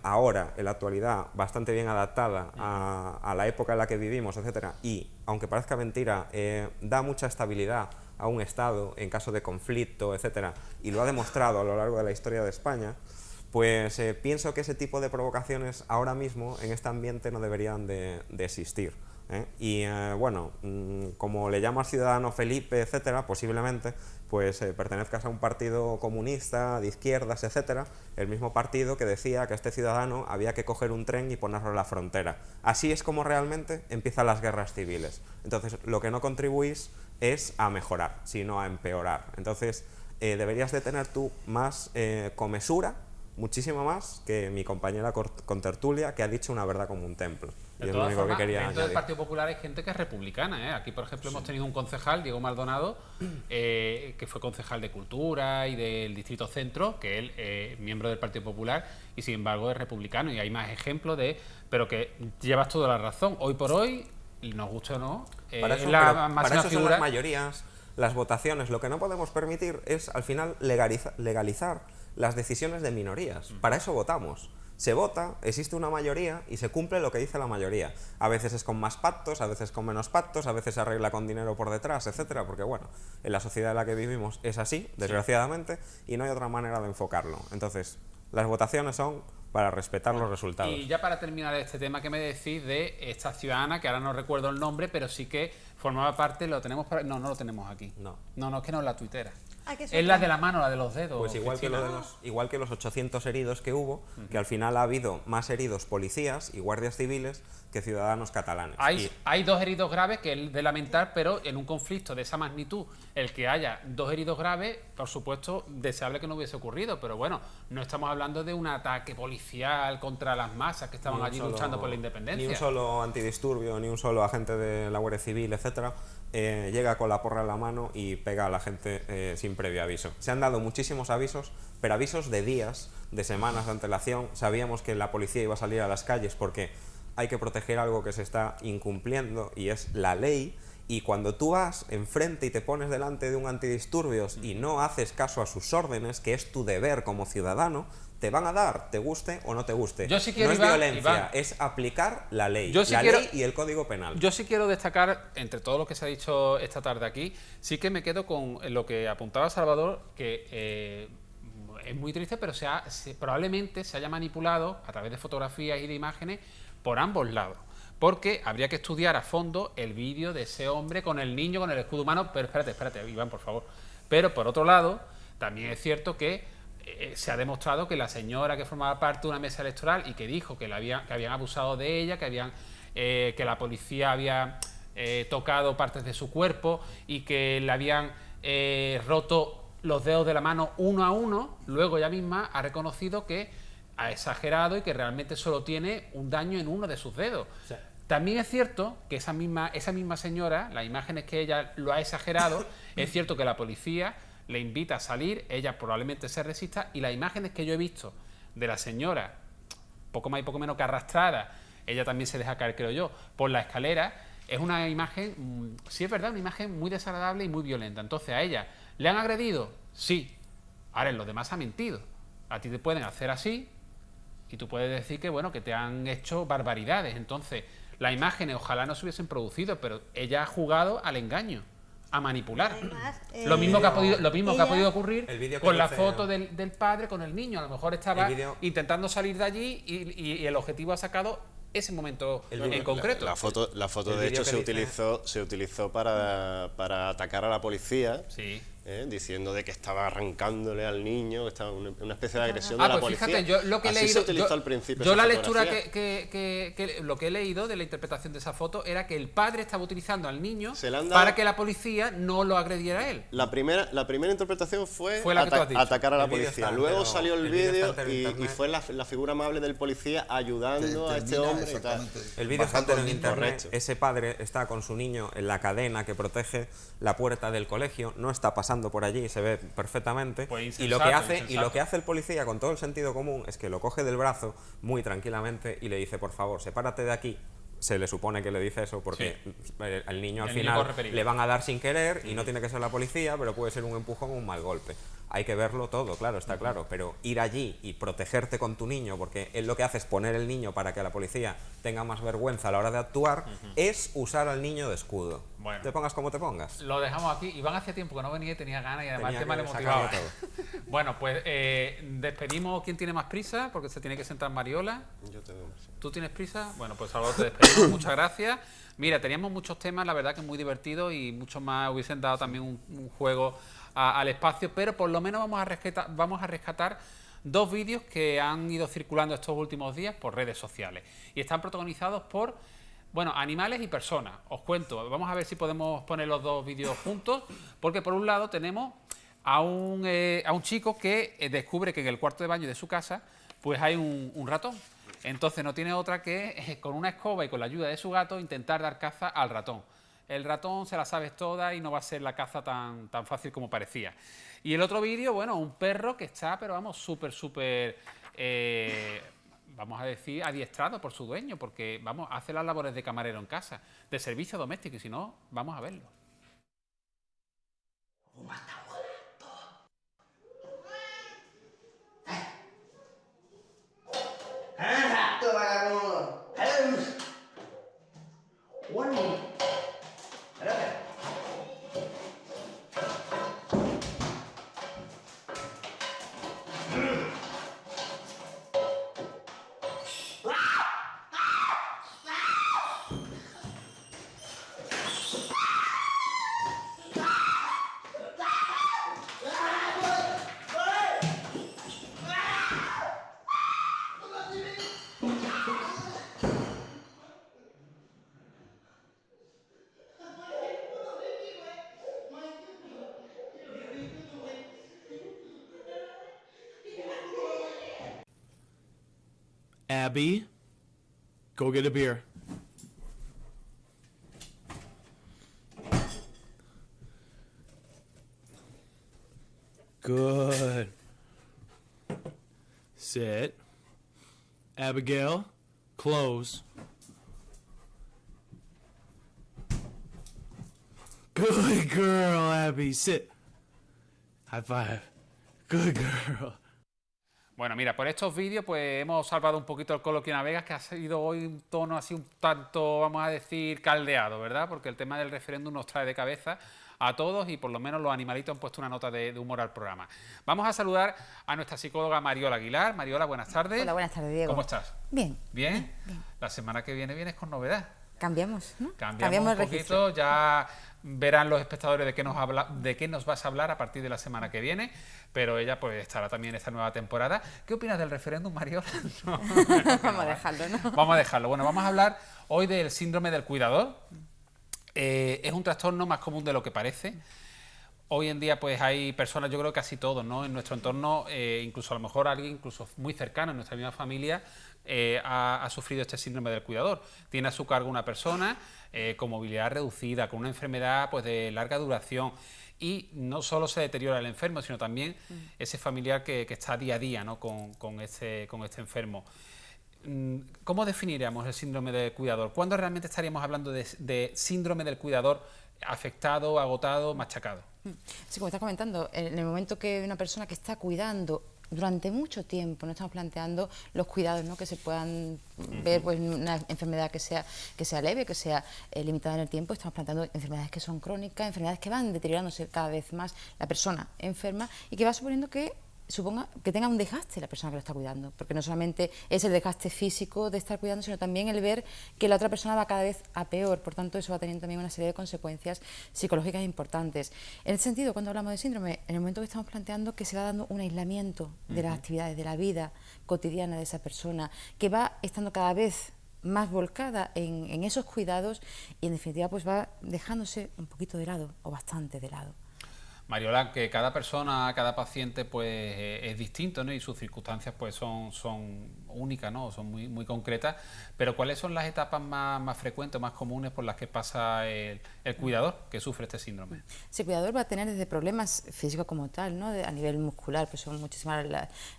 ahora, en la actualidad, bastante bien adaptada a la época en la que vivimos, etcétera, y aunque parezca mentira, da mucha estabilidad a un Estado en caso de conflicto, etcétera, y lo ha demostrado a lo largo de la historia de España, pues pienso que ese tipo de provocaciones ahora mismo en este ambiente no deberían de existir. Y bueno, como le llamas ciudadano Felipe, etcétera, posiblemente pues pertenezcas a un partido comunista, de izquierdas, etcétera, el mismo partido que decía que a este ciudadano había que coger un tren y ponerlo en la frontera. Así es como realmente empiezan las guerras civiles. Entonces, lo que no contribuís es a mejorar, sino a empeorar. Entonces, deberías de tener tú más comesura, muchísimo más que mi compañera contertulia, que ha dicho una verdad como un templo. Y es lo único que quería añadir. Dentro del Partido Popular hay gente que es republicana, ¿eh? Aquí, por ejemplo, hemos tenido un concejal, Diego Maldonado, que fue concejal de Cultura y del Distrito Centro, que él es miembro del Partido Popular y, sin embargo, es republicano. Y hay más ejemplos pero que llevas toda la razón. Hoy por hoy, nos gusta o no, para eso son las mayorías, las votaciones. Lo que no podemos permitir es, al final, legalizar las decisiones de minorías. Para eso votamos. Se vota, existe una mayoría y se cumple lo que dice la mayoría. A veces es con más pactos, a veces con menos pactos, a veces se arregla con dinero por detrás, etcétera, porque bueno, en la sociedad en la que vivimos es así, desgraciadamente, y no hay otra manera de enfocarlo. Entonces, las votaciones son para respetar los resultados. Y ya para terminar este tema que me decís de esta ciudadana, que ahora no recuerdo el nombre, pero sí que formaba parte, lo tenemos por... No, no lo tenemos aquí. No. No, es que no es la tuitera. que Es la de la mano, la de los dedos. Pues igual que los 800 heridos que hubo, que al final ha habido más heridos policías y guardias civiles que ciudadanos catalanes. Hay 2 heridos graves, que es de lamentar, pero en un conflicto de esa magnitud, el que haya 2 heridos graves, por supuesto, deseable que no hubiese ocurrido, pero bueno, no estamos hablando de un ataque policial contra las masas que estaban allí luchando por la independencia. Ni un solo antidisturbio, ni un solo agente de la Guardia Civil, etcétera, llega con la porra en la mano y pega a la gente sin previo aviso. Se han dado muchísimos avisos, pero avisos de días, de semanas de antelación. Sabíamos que la policía iba a salir a las calles porque hay que proteger algo que se está incumpliendo y es la ley, y cuando tú vas enfrente y te pones delante de un antidisturbios y no haces caso a sus órdenes, que es tu deber como ciudadano, te van a dar, te guste o no te guste. Yo sí quiero, no es violencia, es aplicar la ley. Ley y el Código Penal. Yo sí quiero destacar, entre todo lo que se ha dicho esta tarde aquí, sí que me quedo con lo que apuntaba Salvador, que es muy triste, pero probablemente se haya manipulado a través de fotografías y de imágenes por ambos lados, porque habría que estudiar a fondo el vídeo de ese hombre con el niño, con el escudo humano. Pero espérate, Iván, por favor. Pero por otro lado, también es cierto que se ha demostrado que la señora que formaba parte de una mesa electoral y que dijo que habían abusado de ella, que la policía había tocado partes de su cuerpo y que le habían roto los dedos de la mano uno a uno, luego ella misma ha reconocido que ha exagerado y que realmente solo tiene un daño en uno de sus dedos. Sí. También es cierto que esa misma señora, las imágenes que ella lo ha exagerado, es cierto que la policía le invita a salir, ella probablemente se resista, y las imágenes que yo he visto de la señora, poco más y poco menos que arrastrada, ella también se deja caer, creo yo, por la escalera, es una imagen, sí es verdad, una imagen muy desagradable y muy violenta. Entonces, ¿a ella le han agredido? Sí. Ahora, en los demás ha mentido. A ti te pueden hacer así y tú puedes decir que, bueno, que te han hecho barbaridades. Entonces, las imágenes ojalá no se hubiesen producido, pero ella ha jugado al engaño, a manipular. Además, lo mismo que ha podido ocurrir con la foto del padre con el niño. A lo mejor estaba intentando salir de allí y el objetivo ha sacado ese momento en concreto. La foto de hecho se utilizó para atacar a la policía. Sí. Diciendo de que estaba arrancándole al niño, estaba una especie de agresión de la policía. Fíjate, yo lo que he leído, se utilizó al principio. Yo la lectura que lo que he leído de la interpretación de esa foto era que el padre estaba utilizando al niño para que la policía no lo agrediera a él. La primera interpretación fue la que tú has dicho. Atacar a la policía. Luego salió el vídeo y fue la figura amable del policía ayudando a este hombre y tal. El vídeo está entero en internet. Ese padre está con su niño en la cadena que protege la puerta del colegio, no está pasando por allí, se ve perfectamente, pues y lo que hace el policía con todo el sentido común es que lo coge del brazo muy tranquilamente y le dice: por favor, sepárate de aquí. Se le supone que le dice eso porque al niño al final le van a dar sin querer y no tiene que ser la policía, pero puede ser un empujón o un mal golpe. Hay que verlo todo, claro, está claro, pero ir allí y protegerte con tu niño, porque él lo que hace es poner el niño para que la policía tenga más vergüenza a la hora de actuar, es usar al niño de escudo. Bueno, te pongas como te pongas. Lo dejamos aquí. Iván hacía tiempo que no venía y tenía ganas y además te me motivaba. Bueno, pues despedimos. ¿Quién tiene más prisa? Porque se tiene que sentar Mariola. Yo tengo más. ¿Tú tienes prisa? Bueno, pues Salvador, te despedimos. Muchas gracias. Mira, teníamos muchos temas, la verdad que muy divertidos y muchos más hubiesen dado también un juego al espacio, pero por lo menos vamos a rescatar 2 vídeos que han ido circulando estos últimos días por redes sociales y están protagonizados por, bueno, animales y personas. Os cuento, vamos a ver si podemos poner los 2 vídeos juntos, porque por un lado tenemos a un chico que descubre que en el cuarto de baño de su casa pues hay un ratón. Entonces no tiene otra que con una escoba y con la ayuda de su gato intentar dar caza al ratón. El ratón se la sabe toda y no va a ser la caza tan fácil como parecía. Y el otro vídeo, bueno, un perro que está, pero vamos, súper, vamos a decir, adiestrado por su dueño, porque, vamos, hace las labores de camarero en casa, de servicio doméstico, y si no, vamos a verlo. Abby, go get a beer. Good. Sit. Abigail, close. Good girl, Abby. Sit. High five. Good girl. Bueno, mira, por estos vídeos pues hemos salvado un poquito el coloquio Navegas, que ha sido hoy un tono así un tanto, vamos a decir, caldeado, ¿verdad? Porque el tema del referéndum nos trae de cabeza a todos y por lo menos los animalitos han puesto una nota de humor al programa. Vamos a saludar a nuestra psicóloga Mariola Aguilar. Mariola, buenas tardes. Hola, buenas tardes, Diego. ¿Cómo estás? Bien. ¿Bien? Bien. La semana que viene vienes con novedad. Cambiamos, ¿no? Cambiamos un poquito, ya verán los espectadores de qué nos vas a hablar a partir de la semana que viene, pero ella pues estará también esta nueva temporada. ¿Qué opinas del referéndum, Mariola? No, vamos a dejarlo, ¿no? Vamos a dejarlo. Bueno, vamos a hablar hoy del síndrome del cuidador. Es un trastorno más común de lo que parece. Hoy en día pues hay personas, yo creo que casi todos, ¿no? En nuestro entorno, incluso a lo mejor alguien incluso muy cercano en nuestra misma familia ha sufrido este síndrome del cuidador. Tiene a su cargo una persona con movilidad reducida, con una enfermedad pues de larga duración, y no solo se deteriora el enfermo, sino también ese familiar que está día a día, ¿no? con este enfermo. ¿Cómo definiríamos el síndrome del cuidador? ¿Cuándo realmente estaríamos hablando de síndrome del cuidador afectado, agotado, machacado? Sí, como estás comentando, en el momento que una persona que está cuidando durante mucho tiempo, no estamos planteando los cuidados, ¿no? Que se puedan ver, pues, una enfermedad que sea leve, que sea limitada en el tiempo. Estamos planteando enfermedades que son crónicas, enfermedades que van deteriorándose cada vez más la persona enferma y que va suponiendo que tenga un desgaste la persona que lo está cuidando, porque no solamente es el desgaste físico de estar cuidando, sino también el ver que la otra persona va cada vez a peor. Por tanto, eso va teniendo también una serie de consecuencias psicológicas importantes. En ese sentido, cuando hablamos de síndrome, en el momento que estamos planteando que se va dando un aislamiento de las actividades de la vida cotidiana de esa persona, que va estando cada vez más volcada en esos cuidados y en definitiva pues va dejándose un poquito de lado o bastante de lado. Mariola, que cada persona, cada paciente pues es distinto, ¿no? Y sus circunstancias pues son únicas, ¿no? Son muy concretas, pero ¿cuáles son las etapas más frecuentes, más comunes por las que pasa el cuidador que sufre este síndrome? Sí, el cuidador va a tener desde problemas físicos como tal, ¿no? A nivel muscular, pues son muchísimos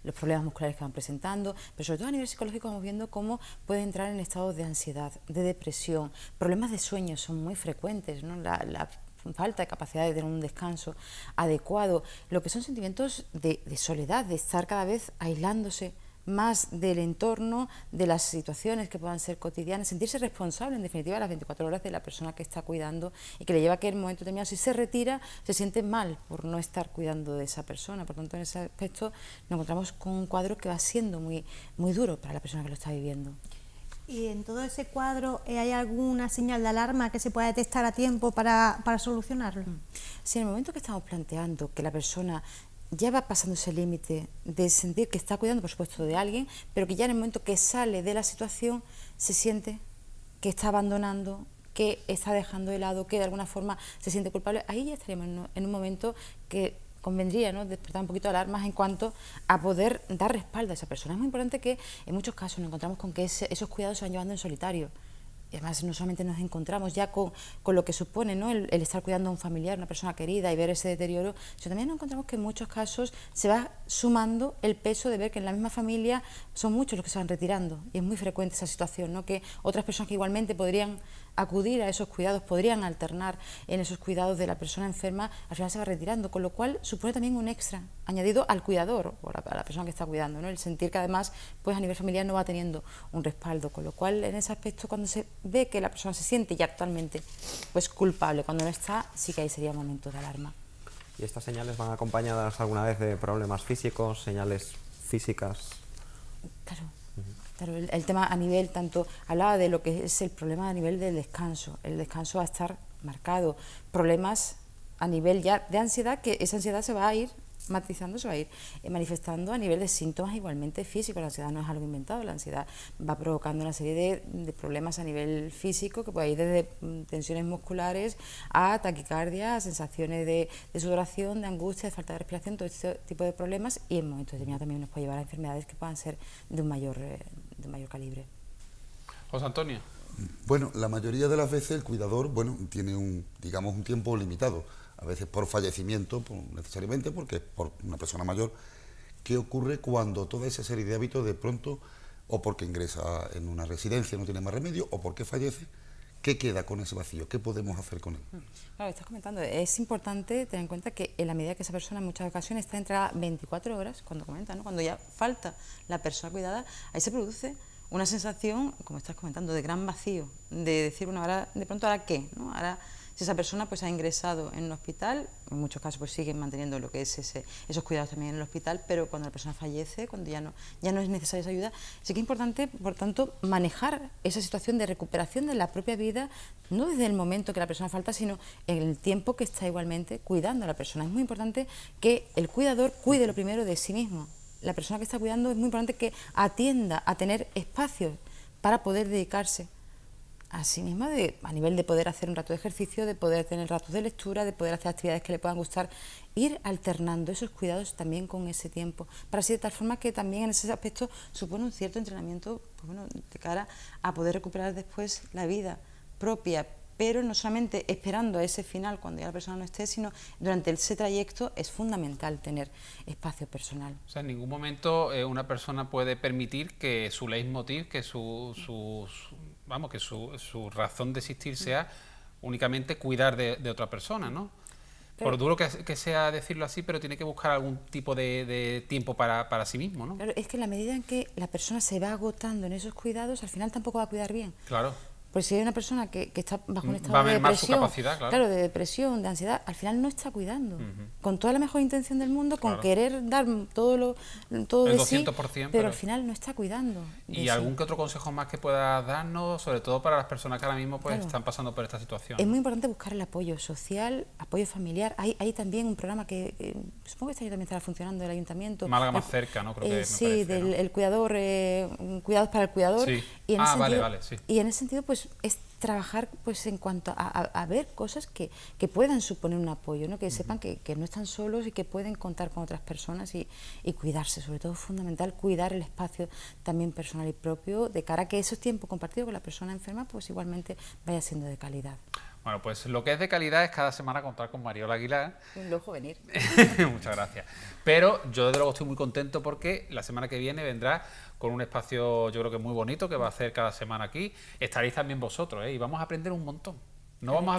los problemas musculares que van presentando, pero sobre todo a nivel psicológico vamos viendo cómo puede entrar en estados de ansiedad, de depresión, problemas de sueño son muy frecuentes, ¿no? La falta de capacidad de tener un descanso adecuado, lo que son sentimientos de soledad, de estar cada vez aislándose más del entorno, de las situaciones que puedan ser cotidianas, sentirse responsable en definitiva de las 24 horas de la persona que está cuidando y que le lleva a que en un momento determinado, si se retira, se siente mal por no estar cuidando de esa persona. Por tanto, en ese aspecto nos encontramos con un cuadro que va siendo muy duro para la persona que lo está viviendo. ¿Y en todo ese cuadro hay alguna señal de alarma que se pueda detectar a tiempo para solucionarlo? Sí, en el momento que estamos planteando que la persona ya va pasando ese límite de sentir que está cuidando, por supuesto, de alguien, pero que ya en el momento que sale de la situación se siente que está abandonando, que está dejando de lado, que de alguna forma se siente culpable, ahí ya estaríamos en un momento que convendría, ¿no?, despertar un poquito de alarmas en cuanto a poder dar respaldo a esa persona. Es muy importante que en muchos casos nos encontramos con que esos cuidados se van llevando en solitario. Y además no solamente nos encontramos ya con lo que supone, ¿no?, el estar cuidando a un familiar, una persona querida y ver ese deterioro, sino también nos encontramos que en muchos casos se va sumando el peso de ver que en la misma familia son muchos los que se van retirando. Y es muy frecuente esa situación, ¿no?, que otras personas que igualmente podrían acudir a esos cuidados, podrían alternar en esos cuidados de la persona enferma, al final se va retirando, con lo cual supone también un extra añadido al cuidador o a la persona que está cuidando, ¿no?, el sentir que además pues a nivel familiar no va teniendo un respaldo, con lo cual en ese aspecto cuando se ve que la persona se siente ya actualmente pues culpable, cuando no está, sí que ahí sería momento de alarma. ¿Y estas señales van acompañadas alguna vez de problemas físicos, señales físicas? Claro. Claro, el tema a nivel, tanto hablaba de lo que es el problema a nivel del descanso, el descanso va a estar marcado, problemas a nivel ya de ansiedad, que esa ansiedad se va a ir matizando, se va a ir manifestando a nivel de síntomas igualmente físicos. La ansiedad no es algo inventado, la ansiedad va provocando una serie de problemas a nivel físico que puede ir desde tensiones musculares a taquicardia, a sensaciones de sudoración, de angustia, de falta de respiración, todo este tipo de problemas, y en momentos determinados también nos puede llevar a enfermedades que puedan ser de un mayor calibre. José Antonio. Bueno, la mayoría de las veces el cuidador, tiene un tiempo limitado, a veces por fallecimiento, necesariamente porque es por una persona mayor. ¿Qué ocurre cuando toda esa serie de hábitos de pronto, o porque ingresa en una residencia, no tiene más remedio, o porque fallece? ¿Qué queda con ese vacío? ¿Qué podemos hacer con él? Claro, estás comentando, es importante tener en cuenta que en la medida que esa persona en muchas ocasiones está entre 24 horas, cuando comenta, ¿no? Cuando ya falta la persona cuidada, ahí se produce una sensación, como estás comentando, de gran vacío, de decir, bueno, ahora, de pronto, ¿ahora qué? ¿No? Ahora, si esa persona pues ha ingresado en un hospital, en muchos casos pues siguen manteniendo lo que es esos cuidados también en el hospital, pero cuando la persona fallece, cuando ya no es necesaria esa ayuda, sí que es importante, por tanto, manejar esa situación de recuperación de la propia vida, no desde el momento que la persona falta, sino en el tiempo que está igualmente cuidando a la persona. Es muy importante que el cuidador cuide lo primero de sí mismo. La persona que está cuidando es muy importante que atienda a tener espacios para poder dedicarse a sí misma, a nivel de poder hacer un rato de ejercicio, de poder tener ratos de lectura, de poder hacer actividades que le puedan gustar, ir alternando esos cuidados también con ese tiempo, para así de tal forma que también en ese aspecto supone un cierto entrenamiento de cara a poder recuperar después la vida propia, pero no solamente esperando a ese final cuando ya la persona no esté, sino durante ese trayecto es fundamental tener espacio personal. O sea, en ningún momento una persona puede permitir que su leitmotiv, que su razón de existir sea únicamente cuidar de otra persona, ¿no? Pero, por duro que sea decirlo así, pero tiene que buscar algún tipo de tiempo para sí mismo, ¿no? Claro, es que en la medida en que la persona se va agotando en esos cuidados, al final tampoco va a cuidar bien. Claro. Pues si hay una persona que está bajo un estado va a de mermar depresión, su capacidad, claro, de depresión, de ansiedad, al final no está cuidando. Con toda la mejor intención del mundo, con querer dar todo de sí, pero al final no está cuidando. ¿Y algún que otro consejo más que puedas darnos, sobre todo para las personas que ahora mismo pues están pasando por esta situación? Es muy importante buscar el apoyo social, apoyo familiar. Hay también un programa que supongo que este año también estará funcionando del ayuntamiento. Málaga más cerca, ¿no? Creo que sí, me parece, del ¿no? El cuidador, Cuidados para el Cuidador. Sí. Y en ese sentido, vale, sí. Y en ese sentido, pues es trabajar pues en cuanto a ver cosas que puedan suponer un apoyo, ¿no? Que sepan que no están solos y que pueden contar con otras personas y cuidarse, sobre todo es fundamental cuidar el espacio también personal y propio de cara a que esos tiempos compartidos con la persona enferma pues igualmente vaya siendo de calidad. Bueno, pues lo que es de calidad es cada semana contar con Mariola Aguilar. Un lujo venir. Muchas gracias. Pero yo desde luego estoy muy contento porque la semana que viene vendrá con un espacio yo creo que muy bonito que va a hacer cada semana aquí. Estaréis también vosotros, y vamos a aprender un montón. No vamos a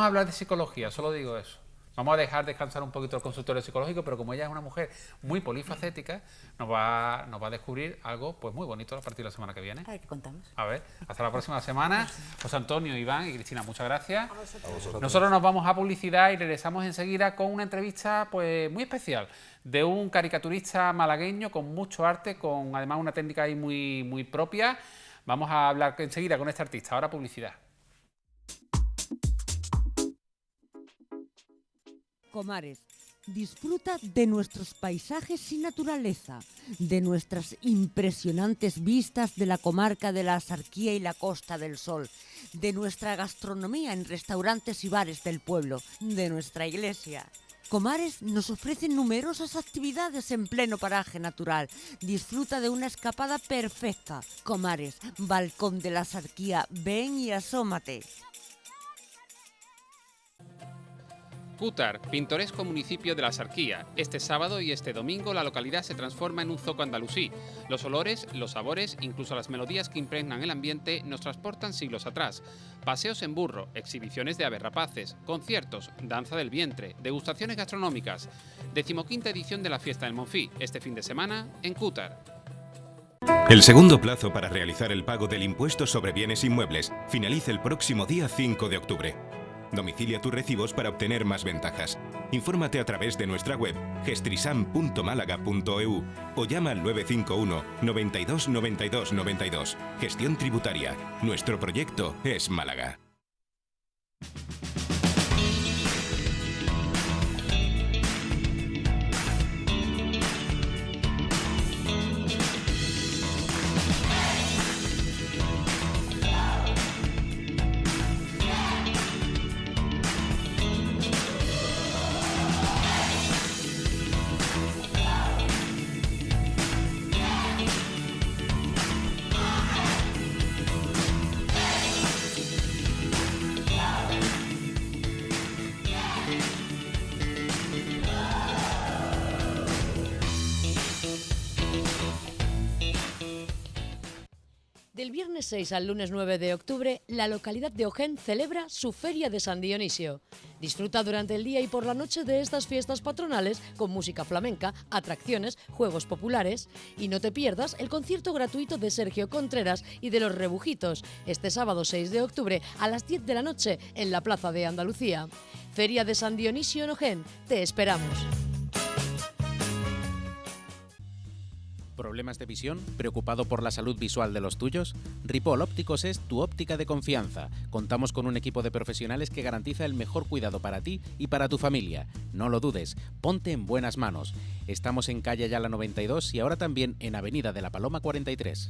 hablar de psicología, solo digo eso. Vamos a dejar descansar un poquito el consultorio psicológico, pero como ella es una mujer muy polifacética, nos va a descubrir algo pues muy bonito a partir de la semana que viene. A ver qué contamos. A ver, hasta la próxima semana. José Antonio, Iván y Cristina, muchas gracias. A vosotros. Nosotros nos vamos a publicidad y regresamos enseguida con una entrevista pues muy especial de un caricaturista malagueño con mucho arte, con además una técnica ahí muy propia. Vamos a hablar enseguida con este artista. Ahora publicidad. Comares, disfruta de nuestros paisajes y naturaleza, de nuestras impresionantes vistas de la comarca de la Axarquía y la Costa del Sol, de nuestra gastronomía en restaurantes y bares del pueblo, de nuestra iglesia. Comares nos ofrece numerosas actividades en pleno paraje natural. Disfruta de una escapada perfecta. Comares, Balcón de la Axarquía, ven y asómate. Cútar, pintoresco municipio de la Axarquía. Este sábado y este domingo la localidad se transforma en un zoco andalusí. Los olores, los sabores, incluso las melodías que impregnan el ambiente nos transportan siglos atrás. Paseos en burro, exhibiciones de aves rapaces, conciertos, danza del vientre, degustaciones gastronómicas. 15ª edición de la Fiesta del Monfí, este fin de semana en Cútar. El segundo plazo para realizar el pago del impuesto sobre bienes inmuebles finaliza el próximo día 5 de octubre. Domicilia tus recibos para obtener más ventajas. Infórmate a través de nuestra web gestrisam.málaga.eu o llama al 951 92 92 92. Gestión tributaria. Nuestro proyecto es Málaga. viernes 6 al lunes 9 de octubre, la localidad de Ojén celebra su Feria de San Dionisio. Disfruta durante el día y por la noche de estas fiestas patronales con música flamenca, atracciones, juegos populares. Y no te pierdas el concierto gratuito de Sergio Contreras y de Los Rebujitos, este sábado 6 de octubre a las 10 de la noche en la Plaza de Andalucía. Feria de San Dionisio en Ojén, te esperamos. ¿Problemas de visión? ¿Preocupado por la salud visual de los tuyos? Ripoll Ópticos es tu óptica de confianza. Contamos con un equipo de profesionales que garantiza el mejor cuidado para ti y para tu familia. No lo dudes, ponte en buenas manos. Estamos en calle Ayala 92 y ahora también en Avenida de la Paloma 43.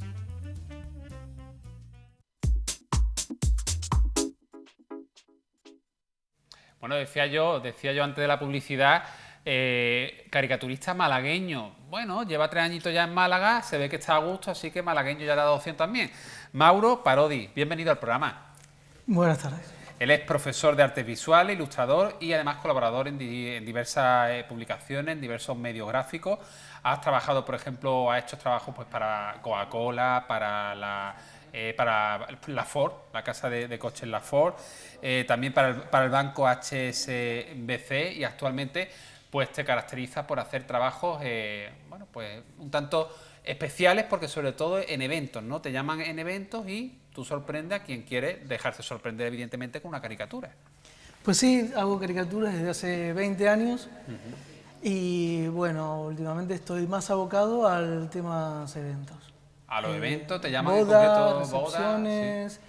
Bueno, decía yo antes de la publicidad, caricaturista malagueño. Bueno, lleva 3 añitos ya en Málaga, se ve que está a gusto, así que malagueño ya le ha dado opción también. Mauro Parodi, bienvenido al programa. Buenas tardes. Él es profesor de artes visuales, ilustrador y además colaborador en diversas publicaciones, en diversos medios gráficos. Has trabajado, por ejemplo, has hecho trabajos pues, para Coca-Cola, para la Ford, la casa de coches La Ford, también para el banco HSBC, y actualmente pues te caracteriza por hacer trabajos bueno, pues un tanto especiales, porque sobre todo en eventos, ¿no? Te llaman en eventos y tú sorprendes a quien quiere dejarse sorprender, evidentemente, con una caricatura. Pues sí, hago caricaturas desde hace 20 años y bueno, últimamente estoy más abocado al tema eventos. A los eventos te llaman bodas, en concreto recepciones,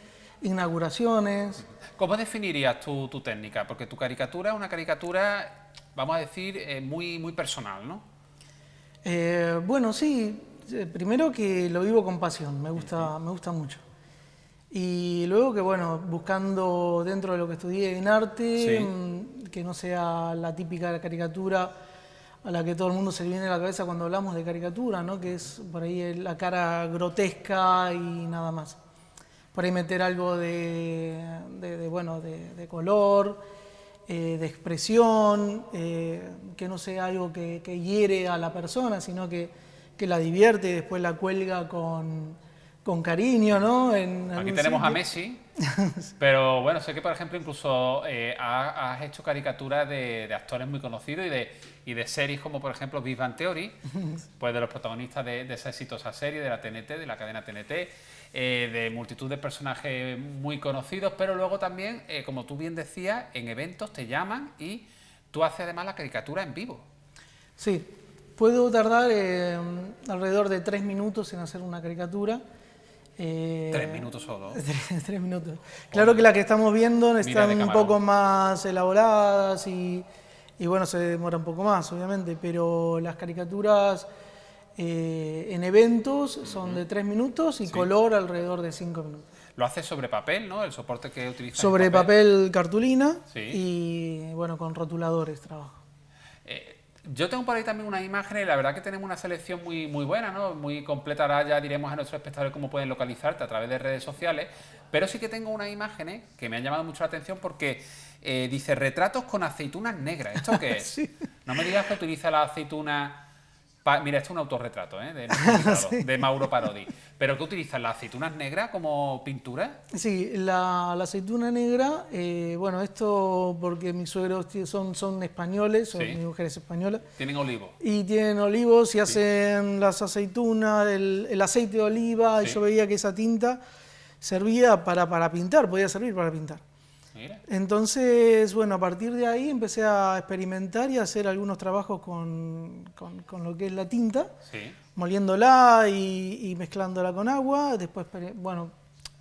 inauguraciones. ¿Cómo definirías tu técnica? Porque tu caricatura es una caricatura, vamos a decir, muy personal, ¿no? Bueno, sí, primero que lo vivo con pasión, me gusta mucho. Y luego que, bueno, buscando dentro de lo que estudié en arte, que no sea la típica caricatura a la que todo el mundo se le viene a la cabeza cuando hablamos de caricatura, ¿no? Que es por ahí la cara grotesca y nada más. Por ahí meter algo de color, de expresión, que no sea algo que hiere a la persona, sino que la divierte y después la cuelga con cariño, ¿no? Aquí tenemos a Messi, pero bueno, sé que por ejemplo incluso has hecho caricaturas de actores muy conocidos y de series como por ejemplo Big Bang Theory, pues de los protagonistas de esa exitosa serie de la TNT, de la cadena TNT, de multitud de personajes muy conocidos, pero luego también, como tú bien decías, en eventos te llaman y tú haces además la caricatura en vivo. Sí, puedo tardar alrededor de 3 minutos en hacer una caricatura. 3 minutos solo. 3 minutos. Claro que las que estamos viendo están un poco más elaboradas y bueno, se demora un poco más, obviamente, pero las caricaturas en eventos son de 3 minutos y color alrededor de 5 minutos. Lo haces sobre papel, ¿no? El soporte que utilizas. Sobre papel cartulina y bueno, con rotuladores trabajo. Yo tengo por ahí también unas imágenes, y la verdad que tenemos una selección muy buena, ¿no? Muy completa. Ahora ya diremos a nuestros espectadores cómo pueden localizarte a través de redes sociales, pero sí que tengo unas imágenes que me han llamado mucho la atención porque dice retratos con aceitunas negras. ¿Esto qué es? Sí. No me digas que utiliza la aceituna... Mira, esto es un autorretrato de Mauro Parodi. ¿Pero qué utilizas? ¿Las aceitunas negras como pintura? Sí, la aceituna negra, bueno, esto porque mis suegros son españoles, mi mujer es española. ¿Tienen olivos? Y tienen olivos y hacen las aceitunas, el aceite de oliva, y yo veía que esa tinta servía para pintar, podía servir para pintar. Mira. Entonces, bueno, a partir de ahí empecé a experimentar y a hacer algunos trabajos con lo que es la tinta, moliéndola y mezclándola con agua. Después, bueno,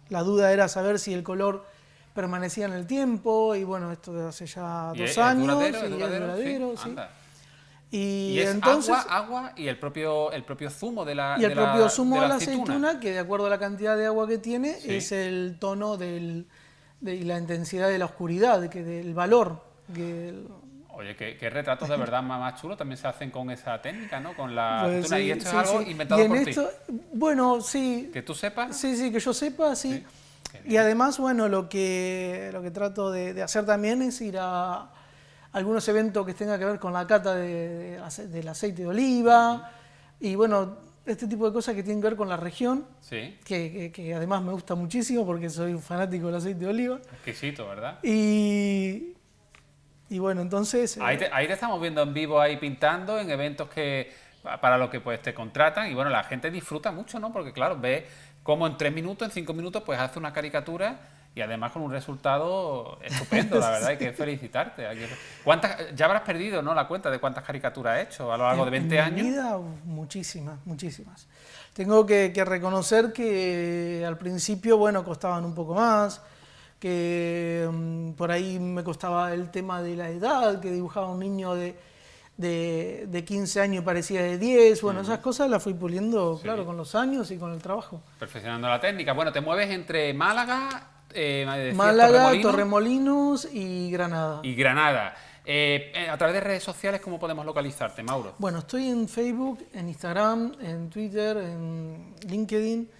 la duda era saber si el color permanecía en el tiempo y bueno, esto de hace ya 2 años. ¿Es duradero? Sí. Y es entonces, agua y el propio zumo de la aceituna. Y el propio zumo de la aceituna, que de acuerdo a la cantidad de agua que tiene, es el tono de la intensidad de la oscuridad, del valor. Oye, ¿qué retratos de verdad más chulos también se hacen con esa técnica, ¿no? Con la aceituna. Sí, y esto es algo inventado por ti. Bueno, sí. ¿Que tú sepas? Sí, que yo sepa, sí. Y además, bueno, lo que trato de hacer también es ir a algunos eventos que tengan que ver con la cata del aceite de oliva. Y bueno, este tipo de cosas que tienen que ver con la región, Sí. que además me gusta muchísimo porque soy un fanático del aceite de oliva. Exquisito, ¿verdad? Y bueno, entonces... Ahí te estamos viendo en vivo ahí pintando en eventos para lo que pues te contratan y bueno, la gente disfruta mucho, ¿no? Porque claro, ves cómo en 3 minutos, en 5 minutos pues hace una caricatura y además con un resultado estupendo, la verdad, hay que felicitarte. Ya habrás perdido, ¿no?, la cuenta de cuántas caricaturas has hecho a lo largo de 20 años. En mi vida, muchísimas. Tengo que reconocer que al principio, bueno, costaban un poco más, que por ahí me costaba el tema de la edad, que dibujaba un niño de 15 años y parecía de 10, bueno, esas cosas las fui puliendo, claro, con los años y con el trabajo. Perfeccionando la técnica. Bueno, te mueves entre Málaga, Torremolinos y Granada. A través de redes sociales, ¿cómo podemos localizarte, Mauro? Bueno, estoy en Facebook, en Instagram, en Twitter, en LinkedIn.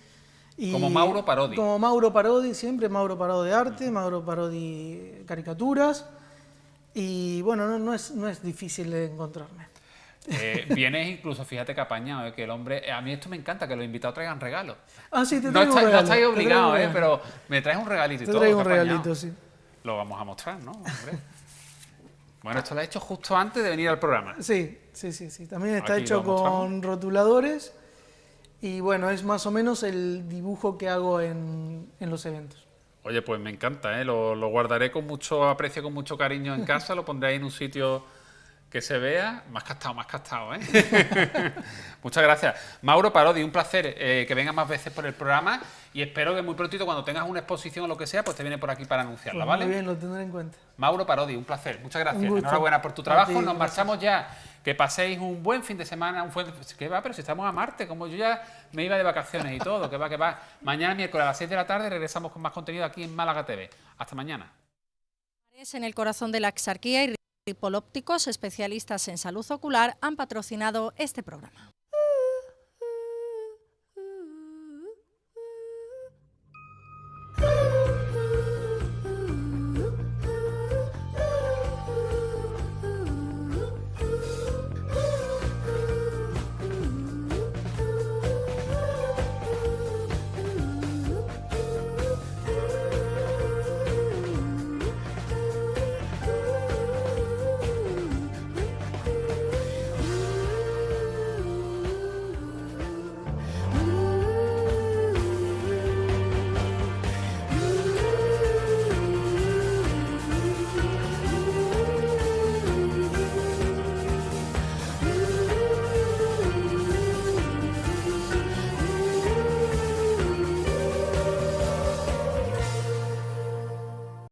Como Mauro Parodi. Como Mauro Parodi, siempre Mauro Parodi Arte, Mauro Parodi Caricaturas. Y bueno, no es difícil de encontrarme. Vienes incluso, fíjate que apañado, que el hombre... A mí esto me encanta, que los invitados traigan regalos. Ah, sí, te traigo un regalo. No estáis obligados, pero me traes un regalito y todo. Te traigo un regalito, sí. Lo vamos a mostrar, ¿no? Hombre. Bueno, esto lo he hecho justo antes de venir al programa. Sí. También está hecho con rotuladores y bueno, es más o menos el dibujo que hago en los eventos. Oye, pues me encanta, ¿eh? Lo guardaré con mucho aprecio, con mucho cariño en casa, lo pondré ahí en un sitio que se vea. Más castado, ¿eh? Muchas gracias. Mauro Parodi, un placer que vengas más veces por el programa y espero que muy prontito, cuando tengas una exposición o lo que sea, pues te viene por aquí para anunciarla, ¿vale? Muy bien, lo tendré en cuenta. Mauro Parodi, un placer. Muchas gracias. Enhorabuena por tu trabajo. Nos marchamos ya. Que paséis un buen fin de semana. ¿Qué va? Pero si estamos a Marte, como yo ya me iba de vacaciones y todo. Que va. Mañana, miércoles a las 6 de la tarde, regresamos con más contenido aquí en Málaga TV. Hasta mañana. En el corazón de la Exarquía y Ripoll Ópticos, especialistas en salud ocular, han patrocinado este programa.